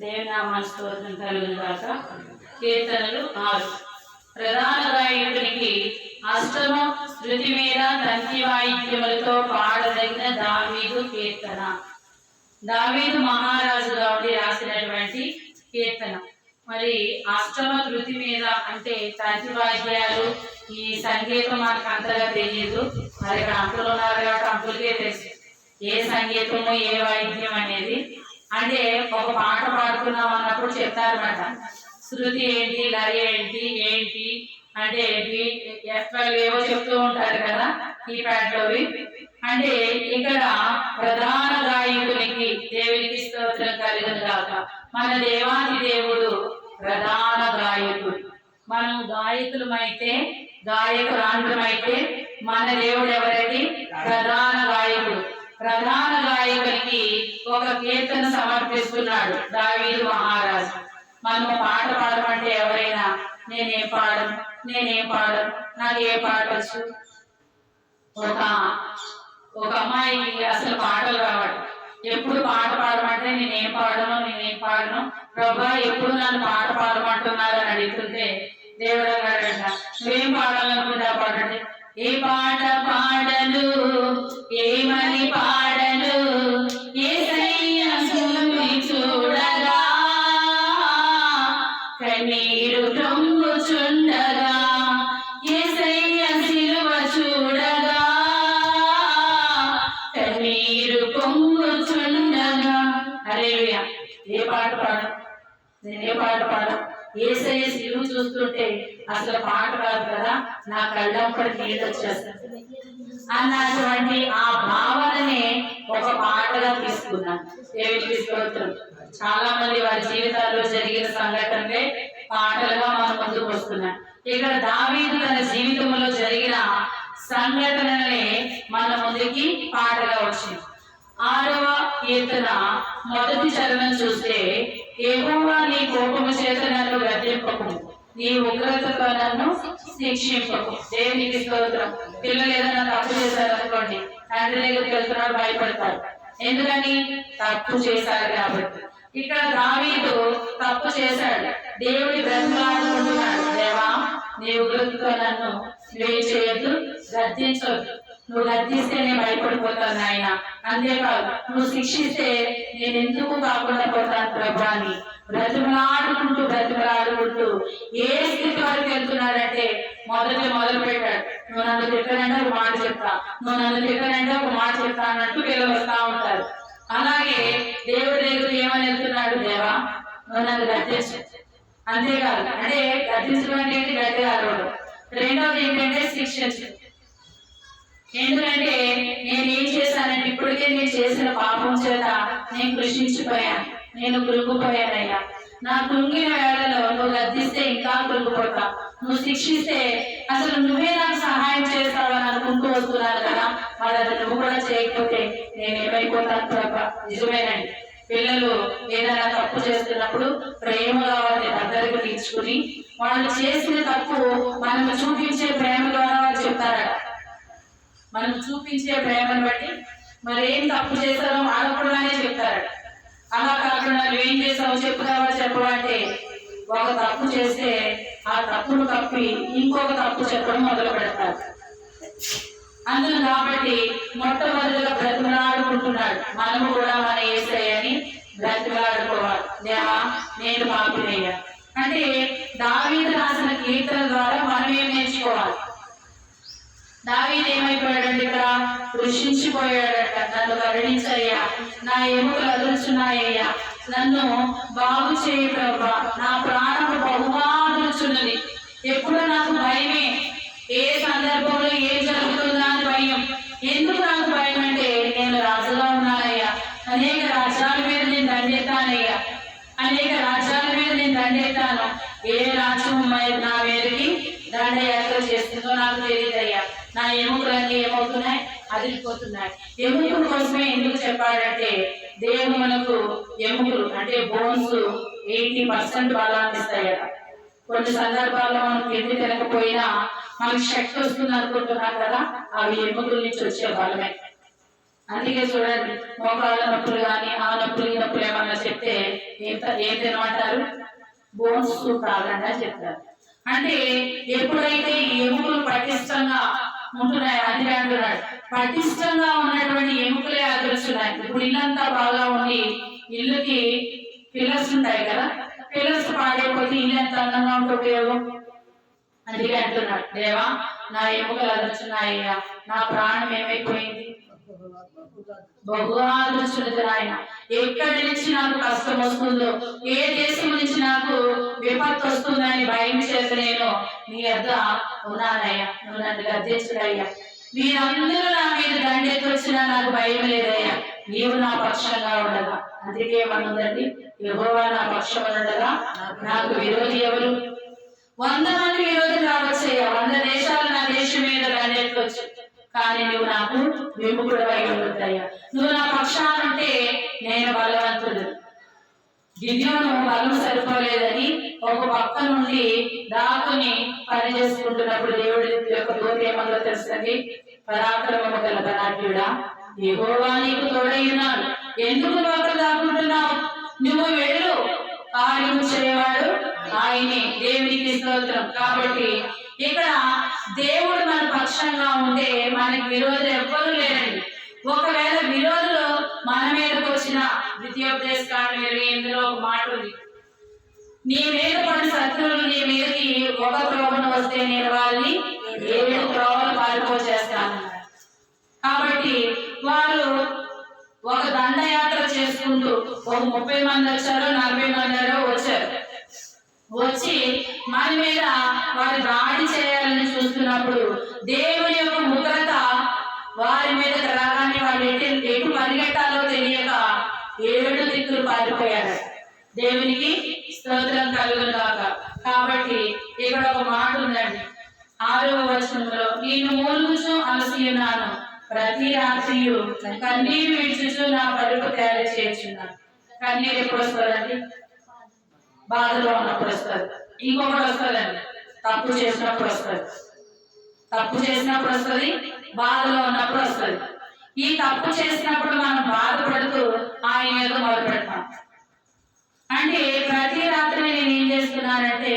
దేవనామ స్తోత్రం కలుగును గాక. కీర్తనలు 6. ప్రధాన గాయకునికి అష్టమ శృతి మీద తంతి వాయిద్యములతో పాడదగిన దావీదు కీర్తన. దావీదు మహారాజుగా ఉండి రాసినటువంటి కీర్తన. మరి అష్టమ శృతి మీద అంటే తంతి వాయిద్యాలు, ఈ సంగీతం మనకు అంతగా తెలియదు. మరి ఇక్కడ అంకులు ఉన్నారు కాబట్టి అంకులకే తెలుసు ఏ సంగీతము ఏ వాయిద్యం అనేది. అంటే ఒక పాట పాడుతున్నాం అన్నప్పుడు చెప్తారన్నమాట, శృతి ఏంటి, లయ ఏంటి, ఏంటి అంటే ఏవో చెప్తూ ఉంటారు కదా కీప్యాడ్లోవి. అంటే ఇక్కడ ప్రధాన గాయకునికి దేవునికి స్తోత్రం కలుగును గాక. మన దేవాది దేవుడు ప్రధాన గాయకుడు. మనం గాయకులమైతే, గాయకురాంధ్రమైతే మన దేవుడు ఎవరండి? ప్రధాన గాయకుడు. ప్రధాన గాయకునికి ఒక కీర్తన సమర్పిస్తున్నాడు దావీదు మహారాజు. మనము పాట పాడమంటే ఎవరైనా నేనేం పాడను నాకు ఏ పాట వచ్చు. ఒక అమ్మాయికి అసలు పాటలు రావడం, ఎప్పుడు పాట పాడమంటే నేనేం పాడను ప్రభా ఎప్పుడు నన్ను పాట పాడమంటున్నారు అని అడుగుతుంటే దేవుడు అన్నాడంట, నువ్వేం పాడాలనుకుంటా పాడండి. ఏ పాట పాడను, ఏమని పాడను, యేసయ్య సులువి చూడగా కన్నీరు పొంగుచుండగా, యేసయ్య సిలువ చూడగా కన్నీరు పొంగుచుండగా. హల్లెలూయా. ఏ పాట పాడను, నేను ఏ పాట పాడను. యేసయ్య సిలువ చూస్తుంటే అసలు పాట కాదు కదా, నా కళ్ళంపడి నీళ్ళు వచ్చేస్తుంది అన్నటువంటి ఆ భావననే ఒక పాటగా తీసుకున్నాను. దేవునికి స్తోత్రం. చాలా మంది వారి జీవితాల్లో జరిగిన సంఘటనలే పాటలుగా మన ముందుకు వస్తున్నాయి. ఇక్కడ దావీదు తన జీవితంలో జరిగిన సంఘటనలే మన ముందుకి పాటగా వచ్చింది. 6వ కీర్తన మొదటి చరణం చూస్తే, యెహోవా నీ కోపము చేత నన్ను గద్దింపకు, నీ ఉగ్రతతో నన్ను శిక్షింపకు. దేవునికి స్తోత్రం. పిల్లలు ఏదైనా తప్పు చేశారు అనుకోండి, తండ్రి దగ్గరికి వెళ్తున్నాడు, భయపడతారు. ఎందుకని? తప్పు చేశారు కాబట్టి. ఇక్కడ దావీదు తప్పు చేశాడు, దేవుడి బ్రతిమలాడుకుంటున్నాడు, దేవా నీ ఉగ్రతతో నన్ను వేయి చేయొద్దు, గద్దించొద్దు. నువ్వు గద్దిస్తే నేను భయపడిపోతాను ఆయన, అంతేకాదు నువ్వు శిక్షిస్తే నేను ఎందుకు కాకుండా పోతాను ప్రభా అని బ్రతిమలాడుకుంటూ ఏ స్థితి వరకు వెళ్తున్నాడంటే మొదలు పెట్టాడు, నువ్వు నన్ను తిట్టనంటే ఒక మాట చెప్తా, నువ్వు నన్ను తిట్టనంటే ఒక మాట చెప్తా అన్నట్టు పిల్లలు వస్తా ఉంటారు. అలాగే దేవుడి దగ్గర ఏమని వెళ్తున్నాడు, దేవా నువ్వు నన్ను గద్దించు. అంతేకాదు, అంటే గద్దించడం అంటే గట్టిగా అరవడం. రెండవది ఏంటంటే శిక్షించు. ఎందుకంటే నేనేం చేశానంటే ఇప్పటికే నేను చేసిన పాపం చేత నేను కృషించిపోయాను, నేను కృంగిపోయానయ్యా. నా కృంగిన వేళలో నువ్వు గద్దిస్తే ఇంకా కృంగిపోతా, నువ్వు శిక్షిస్తే అసలు నువ్వే నాకు సహాయం చేస్తావని అనుకుంటూ వస్తున్నాను కదా, మరి అది నువ్వు కూడా చేయకపోతే నేనేమైపోతాను ప్రభా. నిజమేనండి, పిల్లలు ఏదైనా తప్పు చేస్తున్నప్పుడు ప్రేమగా వారిని దగ్గరకు తీర్చుకుని వాళ్ళు చేసిన తప్పు మనకు చూపించే ప్రేమ ద్వారా వారు చెప్తారట. మనం చూపించే ప్రేమను బట్టి మరి ఏం తప్పు చేస్తారో ఆడకుండానే చెప్తారట. అలా కాకుండా నువ్వేం చేస్తావో చెప్పవా అంటే ఒక తప్పు చేస్తే ఆ తప్పును కప్పి ఇంకొక తప్పు చెప్పడం మొదలు పెడతారు. అందులో కాబట్టి మొట్టమొదటిగా బ్రతిమలాడుకుంటున్నాడు. మనము కూడా మన యేసయ్యని బ్రతిమలాడుకోవాలి, దేవా నేను పాపినయ్యా. అంటే దావీదు రాసిన కీర్తన ద్వారా మనం ఏం నేర్చుకోవాలి? దావీదు ఏమైపోయాడంటే ఇక్కడ కృషించిపోయాడట. నన్ను కరుణించయ్యా, నా ఎముకలు అదులుచున్నాయ్యా, నన్ను బాగు చేయి ప్రభా, నా ప్రాణము బహుగా అదులుచున్నది. ఎప్పుడు నాకు భయమే, ఏ సందర్భంలో ఏం జరుగుతుందా అని భయం. ఎందుకు నాకు భయం అంటే నేను రాజుగా ఉన్నానయ్యా, అనేక రాజ్యాల మీద నేను దండెత్తానయ్యా, అనేక రాజ్యాల మీద నేను దండెత్తాను. ఏ రాజ్యం నా మీదకి దండయాత్ర చేస్తుందో నాకు తెలియదయ్యా. నా ఎముకలన్నీ ఏమవుతున్నాయి? అదిరిపోతున్నాయి. ఎముకల కోసమే ఎందుకు చెప్పాడంటే దేవుడు మనకు ఎముకలు అంటే బోన్స్ 80% బలాన్ని ఇస్తాయట. కొన్ని సందర్భాల్లో మనం తిండి తినకపోయినా మనకి శక్తి వస్తుంది అనుకుంటున్నాం కదా, అవి ఎముకల నుంచి వచ్చే బలమే. అందుకే చూడండి, మోకాళ్ళ నొప్పులు కానీ ఆ నొప్పులు ఈ నొప్పులు ఏమన్నా చెప్తే ఏం తినమంటారు? బోన్స్ సూప్ తాగండి అని చెప్తారు. అంటే ఎప్పుడైతే ఈ ఎముకలు పటిష్టంగా ఉంటున్నాయి, అది అంటున్నాడు, పటిష్టంగా ఉన్నటువంటి ఎముకలే అదృస్తున్నాయి. ఇప్పుడు ఇల్లంతా బాగా ఉండి ఇల్లుకి పిల్లర్స్ ఉంటాయి కదా, పిల్లర్స్ పాడైపోతే ఇల్లు ఎంత అందంగా ఉంటే ఉపయోగం? అందుకే అంటున్నాడు, దేవా నా ఎముకలు అదృస్తున్నాయ్యా, నా ప్రాణం ఏమైపోయింది? బహుగా అదృష్టుడు ఆయన. ఎక్కడి నుంచి నాకు కష్టం వస్తుందో, ఏ దేశం నుంచి నాకు విపత్తు వస్తుందని భయం చేత నేను నీ వద్ద ఉన్నానయ్యా, నువ్వు నన్ను గద్దించుడయ్యా. మీరందరూ నా మీద దండెత్తి వచ్చినా నాకు భయం లేదయ్యా, నీవు నా పక్షంగా ఉండగా. అందుకే ఏమనుందండి, యెహోవా నా పక్షం ఉండగా నాకు విరోధి ఎవరు? 100 మంది విరోధులు రావచ్చయ్యా, 100 దేశాలు నా దేశం మీద దండెత్తొచ్చు, కానీ నువ్వు నాకు విముఖుడు అయి ఉండొద్దయ్యా. నువ్వు నా పక్షానంటే నేను బలవంతుడు. గిద్యోను బలం సరిపోలేదని ఒక పక్క నుండి దాకుని పని చేసుకుంటున్నప్పుడు దేవుడి యొక్క దూత ఏమన్నా తెలుస్తుంది, పరాక్రమము గల ధనాఢ్యుడా, యెహోవా నీకు తోడై ఉన్నాడు, ఎందుకు నువ్వు అక్కడ దాక్కుంటున్నావు? నువ్వు వెళ్ళు, కార్యము చేయవాడు ఆయనే. దేవునికి స్తోత్రం. కాబట్టి ఇక్కడ దేవుడు మన పక్షంగా ఉంటే మనకి విరోధులు ఎవ్వరూ లేరండి. ఒకవేళ విరోధులు మన మీదకి వచ్చిన, ద్వితీయోపదేశకాండం 28లో ఒక మాట ఉంది, నీ మీద పడిన శత్రువులు నీ మీదకి ఒక త్రోవన వస్తే నేను వారిని 7 త్రోవలు పారిపోచేస్తాను. కాబట్టి వాళ్ళు ఒక దండయాత్ర చేసుకుంటూ ఒక 30 మంది వచ్చారో 40 మంది వచ్చారు, వచ్చి మన మీద వారి దాడి చేయాలని చూస్తున్నప్పుడు దేవుని యొక్క ముద్రత వారి మీద రాగానే వాళ్ళు ఎటు పరిగెట్టాలో తెలియక 7 దిక్కులు పారిపోయారు. దేవునికి స్తోత్రం కలుగును గాక. కాబట్టి ఇక్కడ ఒక మాట ఉందండి, 6వ వచనంలో, నేను మూలుగుచు అలసి ఉన్నాను, ప్రతి రాత్రియు కన్నీరు విడుచుచు నా పరుపు తయారు చేస్తున్నాను. కన్నీరు ఎప్పుడు వస్తుందండి? బాధలో ఉన్నప్పుడు వస్తుంది. ఇంకొకటి వస్తుందండి, తప్పు చేసినప్పుడు వస్తుంది. తప్పు చేసినప్పుడు వస్తుంది, బాధలో ఉన్నప్పుడు వస్తుంది. ఈ తప్పు చేసినప్పుడు మనం బాధపడుతూ ఆయన ఏదో మొదలు పెడతాం. అంటే ప్రతి రాత్రి నేను ఏం చేస్తున్నానంటే,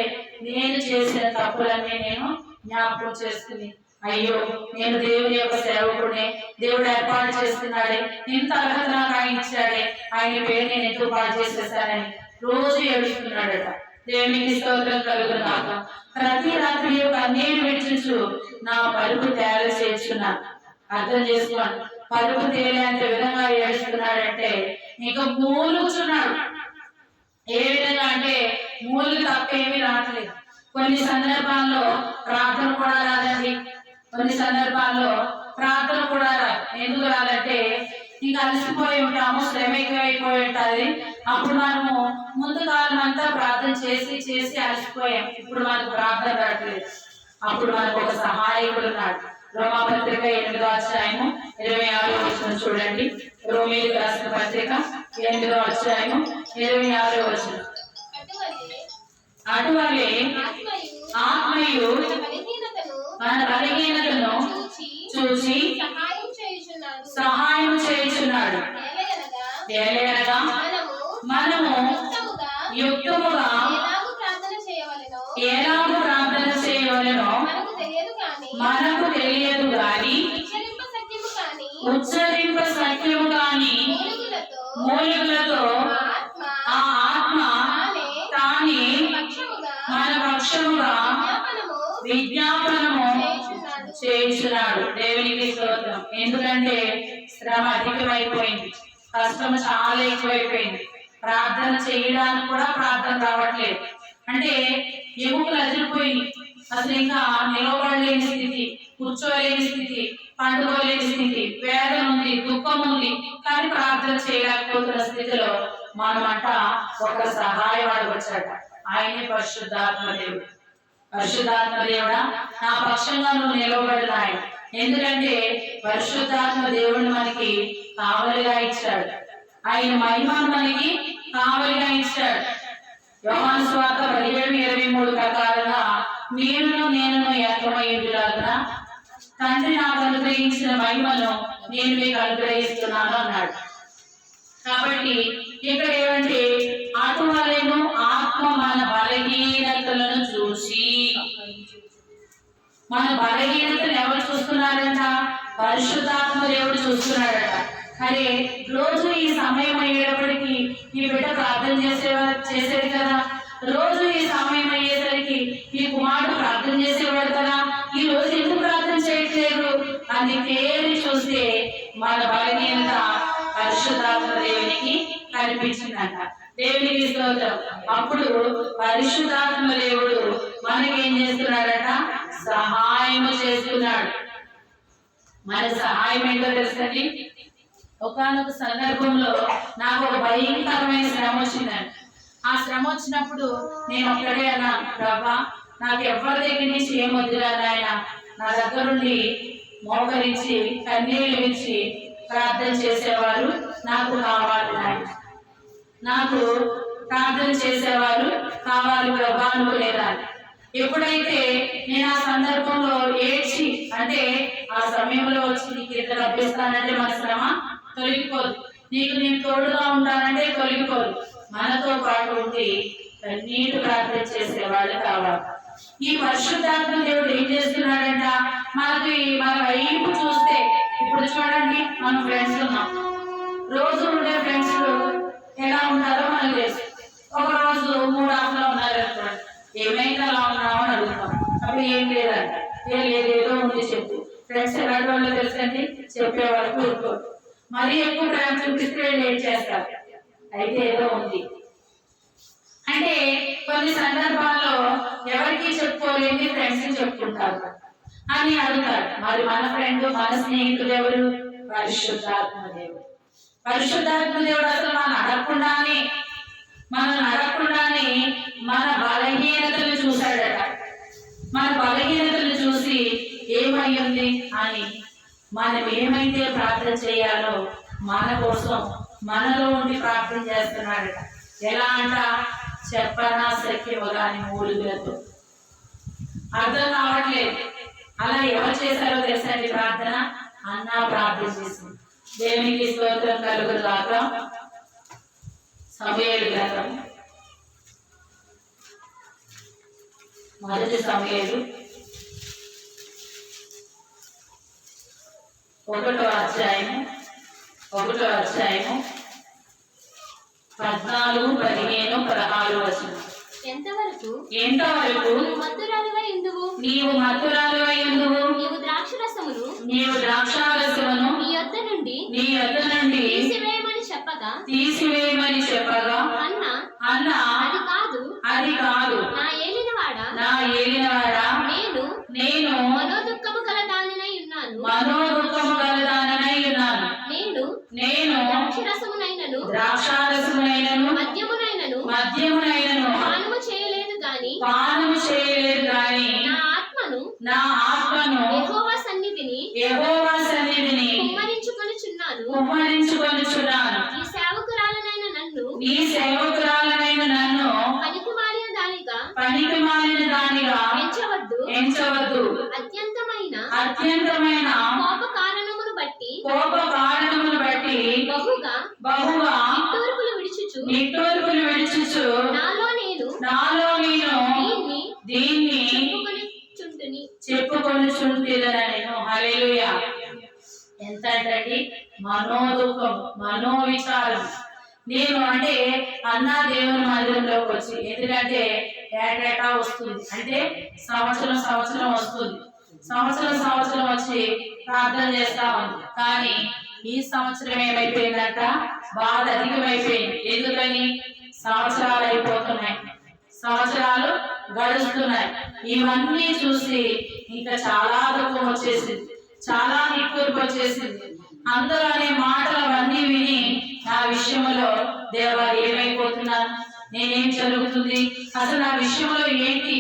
నేను చేసిన తప్పులన్నీ నేను జ్ఞాపకం చేసుకుని, అయ్యో నేను దేవుని యొక్క సేవకుడే, దేవుడు ఏర్పాటు చేస్తున్నాడే, ఇంత అర్హత నాకు ఆయన ఇచ్చాడే, ఆయన పేరు నేను ఎందుకు పాటు చేసేసానని రోజు ఏడుస్తున్నాడట. దేవునికి స్తోత్రం కలుగును గాక. ప్రతి రాత్రి కన్నీరు విడిచుచు నా పరుపు తయారు చేస్తున్నాను. అర్థం చేసుకోండి, పరుపు తేలేంత విధంగా ఏడుస్తున్నాడంటే ఇంకా మూలుగుచున్నాడు. ఏ విధంగా అంటే మూలుగు తప్పేమీ రావట్లేదు. కొన్ని సందర్భాల్లో ప్రార్థన కూడా రాదండి, కొన్ని సందర్భాల్లో ప్రార్థన కూడా రాదు. ఎందుకు రాదంటే ఇంకా అలసిపోయి ఉంటాము, శ్రమ ఎక్కువైపోయి ఉంటుంది. అప్పుడు మనము ముందు కాలం అంతా ప్రార్థన చేసి చేసి అలసిపోయాం, ఇప్పుడు మనకు ప్రార్థన రావట్లేదు. అప్పుడు మనకు ఒక సహాయకుడు ఉన్నాడు. రోమాపత్రిక 8వ అధ్యాయము 26వ వచనం చూడండి. రోమీయులకు రాసిన పత్రిక 8వ అధ్యాయము 26వ వచనం. అటువలే ఆత్మయు మన బలహీనతను చూసి సహాయం చేయుచున్నాడు. ఏలయనగా మనము యుక్తముగా ఎలాగూ ప్రార్థన చేయవలెనో మనకు తెలియదు గాని ఉచ్చరింప సత్యము కాని మూలికలతో ఆ ఆత్మ తానే మన పక్షముగా విజ్ఞాపనము చేయించున్నాడు. దేవునికి స్తోత్రం. ఎందుకంటే శ్రమ అధికమైపోయింది, కష్టం చాలా ఎక్కువైపోయింది, ప్రార్థన చేయడానికి కూడా ప్రార్థన రావట్లేదు. అంటే ఎముకలు అదిరిపోయింది, అసలు ఇంకా నిలబడలేని స్థితి, కూర్చోలేని స్థితి, పండుకోలేని స్థితి, వేదన ఉంది, దుఃఖం ఉంది, కానీ ప్రార్థన చేయలేకపోతున్న స్థితిలో మనమంట ఒక సహాయవాడు వచ్చాట. ఆయనే పరిశుద్ధాత్మ దేవుడు. పరిశుద్ధాత్మ దేవుడా నా పక్షంగా నువ్వు నిలబడిన ఆయన. ఎందుకంటే పరిశుద్ధాత్మ దేవుడు మనకి కావలిగా ఇచ్చాడు, ఆయన మహిమను మనకి కావలిగా ఇచ్చాడు. యోహాను సువార్త 17:23 ప్రకారంగా నేను ఏకమయ్యులాగున తండ్రి నాకు అనుగ్రహించిన మహిమను నేను మీకు అనుగ్రహిస్తున్నాను అన్నాడు. కాబట్టి ఇక్కడ ఏమంటే అటువలెను ఆత్మ మన బలహీనతలను చూసి, మన బలహీనతను ఎవరు చూస్తున్నారంట? పరిశుద్ధాత్మ దేవుడు చూస్తున్నాడట. అరే రోజు ఈ సమయం అయ్యేటప్పటికి ఈ బిడ్డ ప్రార్థన చేసేది కదా, రోజు ఈ సమయం అయ్యేసరికి ఈ కుమారుడు ప్రార్థన చేసేవాడు కదా, ఈ రోజు ఎందుకు ప్రార్థన చేయట్లేదు అని తేరి చూస్తే మన బలహీనత పరిశుద్ధాత్మ దేవునికి కనిపించిందంట. దేవునికి స్తోత్రం. అప్పుడు పరిశుద్ధాత్మ దేవుడు మనకేం చేస్తున్నాడట? సహాయం చేస్తున్నాడు. మన సహాయం ఏంటో తెలుసండి, ఒకానొక సందర్భంలో నాకు ఒక భయంకరమైన శ్రమ వచ్చిందండి. ఆ శ్రమ వచ్చినప్పుడు నేను ఒక్కడే అన్నా, ప్రభా నాకు ఎవరి దగ్గర నుంచి ఏం వద్దురా నాయన, నా దగ్గరుండి మోకరించి కన్నీళ్ళు విడిచి ప్రార్థన చేసేవారు నాకు కావాలి నాయన, నాకు ప్రార్థన చేసేవారు కావాలి ప్రభా అనుకోలేదా. ఎప్పుడైతే నేను ఆ సందర్భంలో ఏడ్చి, అంటే ఆ సమయంలో వచ్చి నీకు ఇద్దరు అభ్యస్తానంటే మన శ్రమ తొలగిపోదు, నీకు నేను తోడుగా ఉంటానంటే తొలగిపోదు. మనతో పాటు ఉండి కన్నీటి ప్రార్థన చేసేవాళ్ళు కావాలి. ఈ పరిశుద్ధాత్మ దేవుడు ఏం చేస్తున్నాడంట? మనకి మన వైపు చూస్తే, ఇప్పుడు చూడండి మన ఫ్రెండ్స్ ఉన్నాం, రోజు ఉండే ఫ్రెండ్స్ ఎలా ఉంటారో మనకు తెలుసు. ఒక రోజు మూడాఫ్లో ఉన్నారు అనుకోండి, ఏమైనా అలా ఉన్నామో అని అడుగుతాం. అప్పుడు ఏం లేదంట, ఏం లేదు ఏదో ఉంది చెప్పు. ఫ్రెండ్స్ ఎలాంటి వాళ్ళు తెలుసండి, చెప్పే వరకు ఊరుకోరు. మరీ ఎక్కువ ప్రేమ చూపిస్తే ఏం చేస్తారు, అయితే ఏదో ఉంది అంటే. కొన్ని సందర్భాల్లో ఎవరికి చెప్పుకోలేని ఫ్రెండ్స్ చెప్పుకుంటారు అని అడుగుతారు. మరి మన ఫ్రెండ్, మన స్నేహితుడు ఎవరు? పరిశుద్ధాత్మ దేవుడు. పరిశుద్ధాత్మ దేవుడు అసలు మనం అడగకుండానే మన బలహీనతలు చూశాడట. మన బలహీనతలు చూసి ఏమయ్యింది అని, మనం ఏమైతే ప్రార్థన చేయాలో మన కోసం మనలో ఉండి ప్రార్థన చేస్తున్నాడట. ఎలా అంట? చెప్పనా సఖ్యము గాని మూలుగులతో. అర్థం కావట్లేదు. అలా ఎవరు చేశారో తెలుసండి ప్రార్థన? అన్నా ప్రార్థన చేసింది. దేవునికి స్తోత్రం కలుగుగాక. సమూయేలు గ్రంథం, మొదటి సమూయేలు 1వ అధ్యాయము 14, 15, 16 వచనం. ఎంతవరకు నీవు మత్తురాలివై ఉందువు, నీవు ద్రాక్షరసమును నీ యొద్ద నుండి తీసివేయమని చెప్పగా అన్న అది కాదు నా ఏలినవాడా, నేను మనోదుఃఖము గల దానినై ఉన్నాను, నేను ద్రాక్షారసమునైనను మద్యమునైనను పానము చేయలేదు గాని నా ఆత్మను యెహోవా సన్నిధిని కుమ్మరించుకొనుచున్నాను. నీ సేవకురాలనైన నన్ను పనికిమాలిన దానిగా ఎంచవద్దు. అత్యంతమైన కోప కారణమును బట్టి బహుగా నిట్టూర్పులు విడుచుచు నాలో నేను దీన్ని చెప్పుకొనుచుంటిదని. హల్లెలూయా. ఎంత అంటండి మనోదుఖం, మనోవిచారం. నేను అంటే అన్నా దేవుని మందిరంలోకి వచ్చి, ఎందుకంటే ఏటేటా వస్తుంది, అంటే సంవత్సరం వస్తుంది, సంవత్సరం వచ్చి ప్రార్థన చేస్తా ఉంది. కానీ ఈ సంవత్సరం ఏమైపోయిందంట? బాధ అధికమైపోయింది. ఎందుకని? సంవత్సరాలు అయిపోతున్నాయి, సంవత్సరాలు గడుస్తున్నాయి. ఇవన్నీ చూసి ఇంకా చాలా దుఃఖం వచ్చేసింది, చాలా నిట్టూర్పు వచ్చేసింది. అందరూ అనే మాటలు అవన్నీ విని నా విషయంలో దేవా ఏమైపోతున్నాను, నేనేం జరుగుతుంది, అసలు నా విషయంలో ఏంటి?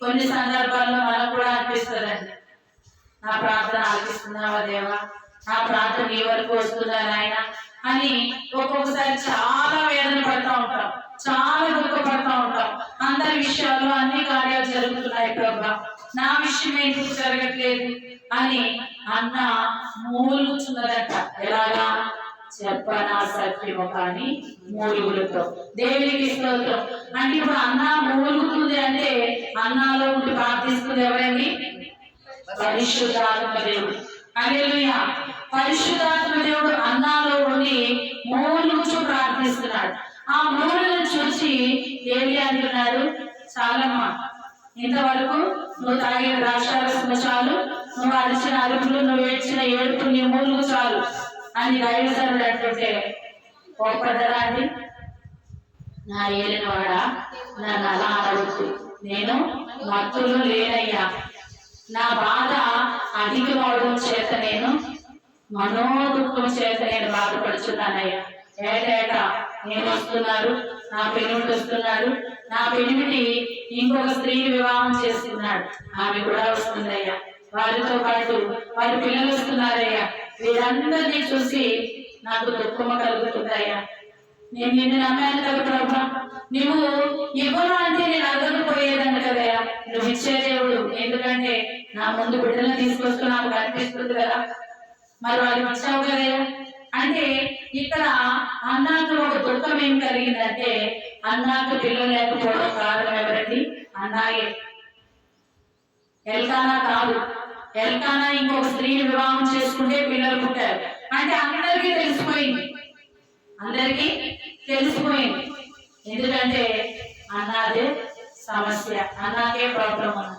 కొన్ని సందర్భాల్లో మనకు కూడా అనిపిస్తుందండి, నా ప్రార్థన ఆలకిస్తున్నావా దేవా, నా ప్రార్థన నీ వరకు వస్తుందా నాయన అని ఒక్కొక్కసారి చాలా వేదన పడతా ఉంటాం, చాలా దుఃఖపడతా ఉంటాం. అందరి విషయాల్లో అన్ని కార్యాలు జరుగుతున్నాయి ప్రభా, నా విషయం ఎందుకు జరగట్లేదు అని అన్న మూలుగుచున్నదట. ఎలాగా? చెప్పనా సత్యము కానీ మూలుగులతో. దేవునికి స్తోత్రం. అంటే ఇప్పుడు అన్న మూలుగుతుంది అంటే అన్నాలో ఉండి ప్రార్థిస్తుంది ఎవరండి? పరిశుద్ధాత్మ దేవుడు. హల్లెలూయా. పరిశుద్ధాత్మ దేవుడు అన్నాలో ఉండి మూలుగుచు ప్రార్థిస్తున్నాడు. ఆ మూలుగును చూసి ఏమి అంటున్నాడు? చాలమ్మా, ఇంతవరకు నువ్వు తాగిన ద్రాక్షారసము చాలు, నువ్వు అరిచిన అరుపులు, నువ్వు ఏడ్చిన ఏడుపులు, నీ మూలుగు చాలు అని దైవజనుడు అంటుంటే కోపడ్డరా అండి? నా ఏలినవాడా, నన్ను అలా అనవద్దు, నేను మత్తులో లేనయ్యా, నా బాధ అధికమవడం చేత నేను మనోదుఃఖం చేత నేను బాధపడుచున్నానయ్యా. ఏటేటా నేను వస్తున్నారు, నా పెనిమిటి వస్తున్నాడు, నా పెనిమిటి ఇంకొక స్త్రీని వివాహం చేస్తున్నాడు, ఆమె కూడా వస్తుందయ్యా, వారితో పాటు వారి పిల్లలు వస్తున్నారయ్యా, వీరందరినీ చూసి నాకు దుఃఖము కలుగుతుందయ్యా. నేను నిన్ను నమ్మాను కదా ప్రభా, నువ్వు ఇవ్వను అంటే నేను అడగకపోయేదాన్ని కదయ్యా, నువ్వు ఇచ్చే దేవుడు, ఎందుకంటే నా ముందు బిడ్డలను తీసుకొస్తూ నాకు కనిపిస్తుంది కదా, మరి వాళ్ళు ఇచ్చావు కదయ్యా. అంటే ఇక్కడ అన్నాకు ఒక దుఃఖం ఏం కలిగిందంటే, అన్నాకు పిల్లలు లేకపోవడం కారణం ఎవరండి? అన్నాయే, ఎల్కానా కాదు. ఎల్కానా ఇంకొక స్త్రీని వివాహం చేసుకుంటే పిల్లలు పుట్టారు. అంటే అందరికీ తెలిసిపోయింది, అందరికీ తెలిసిపోయింది. ఎందుకంటే అన్నాదే సమస్య, అన్నాకే ప్రాబ్లం అన్న.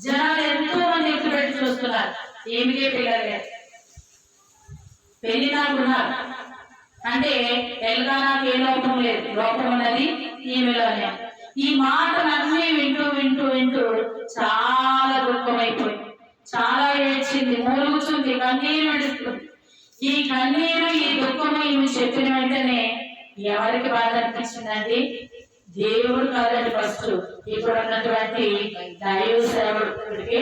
జనాలు ఎంతో మంది ఎత్తుపెట్టి చూస్తున్నారు, ఏమికే పిల్లలు లేదు, పెళ్లి నాకున్నారు. అంటే ఎల్కానాకి ఏ లోపం లేదు, లోపం ఉన్నది ఈమెలోనే. ఈ మాటలన్నీ వింటూ వింటూ వింటూ చాలా దుఃఖమైపోయింది, చాలా ఏడ్చింది, మూలుగుచుంది, కన్నీరు విడుస్తుంది. ఈ కన్నీరు, ఈ దుఃఖము ఈమె చెప్పిన వెంటనే ఎవరికి బాధ అనిపించిందండి? దేవుడు కాదండి ఫస్ట్, ఇప్పుడు ఉన్నటువంటి దైవ సేవకుడికి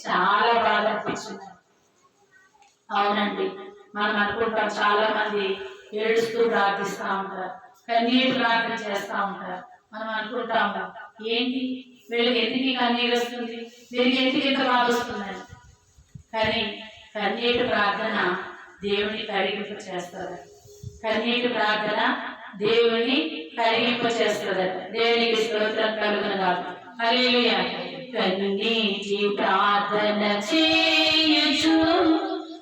చాలా బాధ అనిపించింది. అవునండి, మనం అనుకుంటాం చాలా మంది ఏడుస్తూ ప్రార్థిస్తూ ఉంటారు, కన్నీరు ప్రార్థన చేస్తూ ఉంటారు. మనం అనుకుంటాము, ఏంటి వీళ్ళకి ఎందుకు కన్నీరు వస్తుంది, వీళ్ళకి ఎందుకు ఎంత బాధ వస్తుందని. కానీ కన్నీటి ప్రార్థన దేవుని కరిగింపు చేస్తుంది. కన్నీటి ప్రార్థన దేవుని కరిగింపు చేస్తుందట. దేవునికి స్తోత్రం కలుగును గాక. హల్లెలూయా. కన్నీటి ప్రార్థన చేయొచ్చు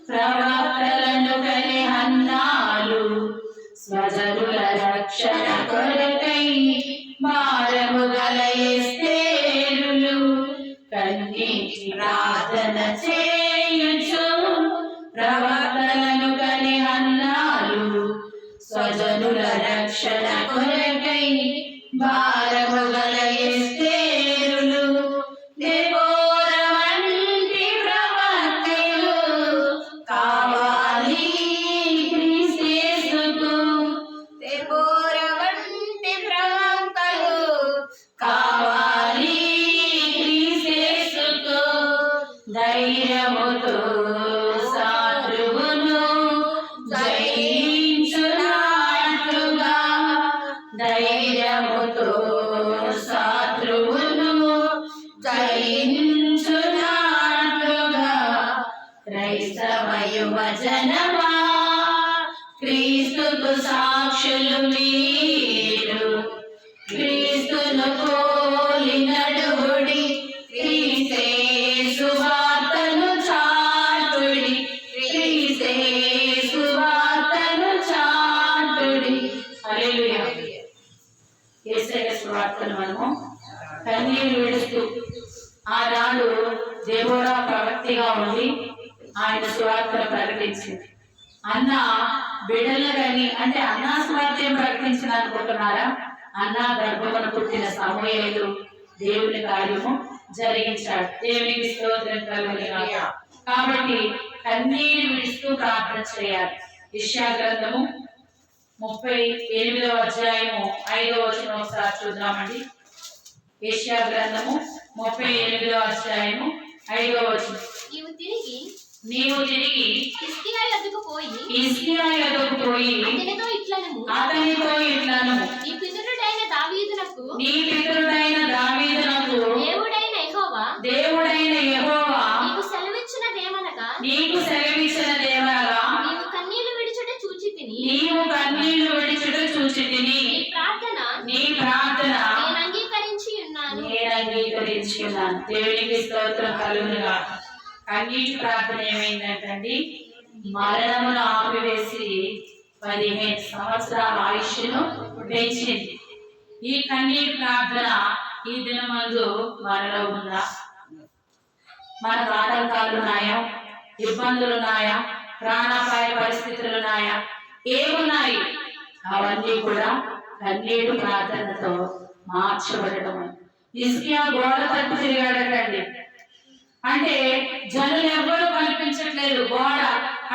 ప్రవక్తలను కని హన్నాలు, స్వజనుల రక్షణ కొరకై భారము గల ఎస్తేరులు. కన్నీటి ప్రార్థన చేయొచ్చు ప్రవక్తలను కని హన్నాలు, స్వజనుల రక్షణ కొరకై భారము గల ఎస్తేరులు. దెబోరా వంటి ప్రవక్తలు కావాలి క్రీస్తుకు. దెబోరా వంటి ప్రవక్తలు కావాలి క్రీస్తుకు. ధైర్యముతో శత్రువును జయించునట్లుగా, ధైర్యముతో శత్రువును జయించునట్లుగా, క్రైస్తవ యువజనమా క్రీస్తుకు సాక్షులు మీరు. క్రీస్తును పోలి నడువుడి, క్రీస్తే సువార్తను చాటుడి, క్రీస్తే సువార్తను చాటుడి. హల్లెలూయా. యేసయ్య సువార్తను మనము కన్నీరు విడుస్తూ, ఆనాడు దెబోరా ప్రవక్తిగా ఉండి ఆయన సువార్తను ప్రకటించింది. అన్న బిడ్డలని, అంటే అన్నా స్వార్థం ప్రకటించిన అనుకుంటున్నారా? అన్న గర్భమున పుట్టిన సమూయేలు దేవుని కార్యము జరిగించాడు. దేవునికి స్తోత్రం కలుగును గాక. కాబట్టి కన్నీరు విడుస్తూ ప్రార్థన చేయాలి. యెషయా గ్రంథము 38వ అధ్యాయము 5వ వచనం ఒకసారి చూద్దామండి. యెషయా గ్రంథము 38వ అధ్యాయము 5వ వచనం. నీవు తిరిగి హిజ్కియా యొద్దకు పోయి అతనితో ఇట్లనము, నీ పితరుడైన దావీదునకు దేవుడైన యెహోవా నీ ప్రార్థన నేను అంగీకరించి ఉన్నాను. దేవునికి స్తోత్రం కలుగునుగా. కన్నీటి ప్రార్థన ఏమైందంటండి, మరణమును ఆపివేసి 15 సంవత్సరాల ఆయుష్ను పెంచింది. ఈ కన్నీటి ప్రార్థన ఈ దినమందు మనలో ఉందా? మనకు ఆటంకాలు ఉన్నాయా? ఇబ్బందులు ఉన్నాయా? ప్రాణాపాయ పరిస్థితులు ఉన్నాయా? ఏమున్నాయి? అవన్నీ కూడా కన్నీటి ప్రార్థనతో మార్చబడటం. హిజ్కియా గోడ తట్టు తిరిగాడటండి. అంటే జనులు ఎవ్వరూ కనిపించట్లేదు. గోడ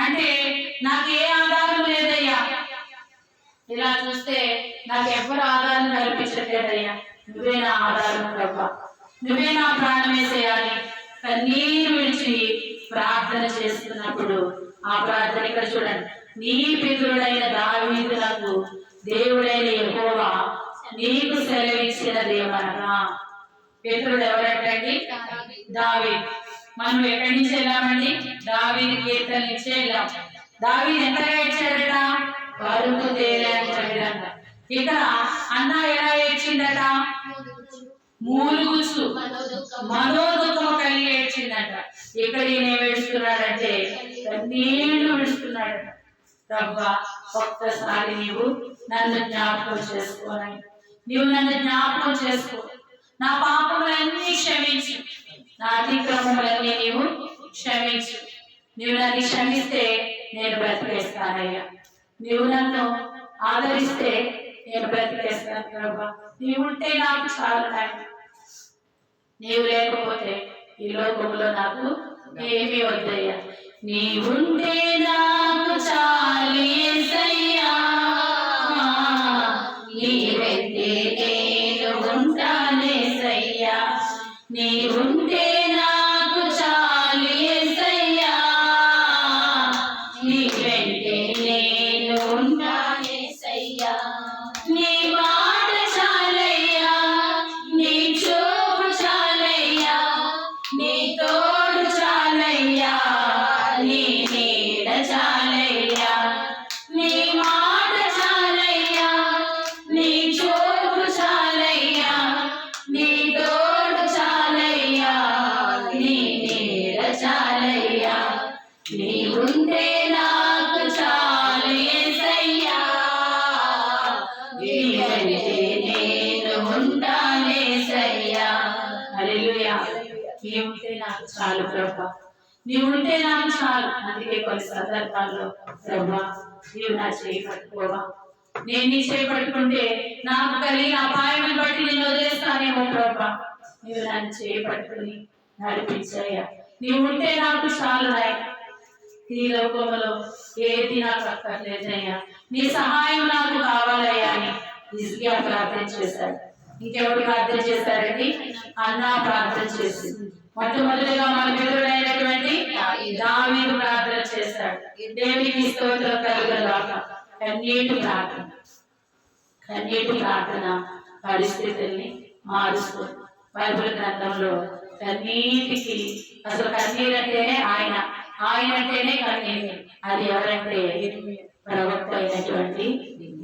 అంటే నాకు ఏ ఆధారం లేదయ్యా, ఇలా చూస్తే నాకు ఎవ్వరు ఆధారం కల్పించట్లేదయ్యా, నువ్వే నా ఆధారం ప్రభా, నువ్వే నా ప్రాణం వేసేయాలి. కన్నీరు విడిచి ప్రార్థన చేస్తున్నప్పుడు ఆ ప్రార్థన ఇక్కడ చూడండి. నీ పితరుడైన దావీదునకు దేవుడైన యెహోవా నీకు సెలవిచ్చిన దేవనగా. పితరుడు ఎవరంటండి? దావీదు. మనం ఎక్కడి నుంచి వెళ్ళామండి? దావీదు కీర్తన నుంచి వెళ్ళాం. దావీదు ఎంతగా ఏడ్చాడట? పరుగు తేలేంట. ఇక్కడ అన్న ఎలా ఏడ్చిందట? మూలుగుచు మనోదుఖము కలిగి ఏడ్చిందట. ఇక్కడ ఈయన ఏడుస్తున్నాడంటే నీళ్లు విడుస్తున్నాడట. రబ్బా, ఒక్కసారి నీవు నన్ను జ్ఞాపకం చేసుకోవాలి, నీవు నన్ను జ్ఞాపకం చేసుకో, నా పాపములన్నీ క్షమించు, నా అతిక్రమములన్నీ నీవు క్షమించు. నీవు నన్ను క్షమిస్తే నేను బ్రతికేస్తానయ్యా, నీవు నన్ను ఆదరిస్తే నేను బ్రతికేస్తాను ప్రభా. నీవుంటే నాకు చాలు నాయన, నీవు లేకపోతే ఈ లోకంలో నాకు ఏమీ వద్దయ్యా. నీవుంటే నాకు చాలు యేసయ్యా, నీవెంటే నేను ఉంటానేసయ్యా, నీవుంటే నాకు చాలు యేసయ్యా, నీవెంటే నేను ఉంటానేసయ్యా. నీ మాట చాలయ్యా, నీ చూపు చాలయ్యా, నీ తోడు చాలయ్యా, నీ నీడ చాలయ్యా. నీ మాట చాలయ్యా, నీ చూపు చాలయ్యా, నీ తోడు చాలయ్యా, నీ నీడ చాలయ్యా. నీవుంటే నాకు చాలు యేసయ్యా, నీవంటే నేను ఉంటానేసయ్యా. హల్లెలూయా. నీవుంటే నాకు చాలు ప్రభా, నీవుంటే నాకు చాలు. అందుకే కొన్ని సందర్భాల్లో ప్రభా నీవు నా చేయి పట్టుకోవా, నేను నీ చేయి పట్టుకుంటే నాకు కలిగిన అపాయం బట్టి నేను వదిలేస్తానేమో ప్రభా, నీవు నన్ను చేయి పట్టుకుని నడిపించయ్యా. నీవుంటే నాకు చాలు నాయన, ఈ లోకంలో ఏది నాకు అక్కర్లేదయ్యా, నీ సహాయం నాకు కావాలయ్యా అని హిజ్కియా ప్రార్థన చేశాడు. ఇంకెవరు ప్రార్థన చేశారండి? అన్న ప్రార్థన చేసింది. మొట్టమొదటిగా మన పితరుడైనటువంటి దావీదు ప్రార్థన చేశాడు. దేవునికి స్తోత్రం కలుగుగాక. కన్నీటి ప్రార్థన, కన్నీటి ప్రార్థన పరిస్థితుల్ని మారుస్తుంది. బైబిల్ గ్రంథంలో కన్నీటికి అసలు కన్నీరు అంటేనే ఆయన, ఆయన అంటేనే కన్నీరు. అది ఎవరంటే ప్రవక్త అయినటువంటి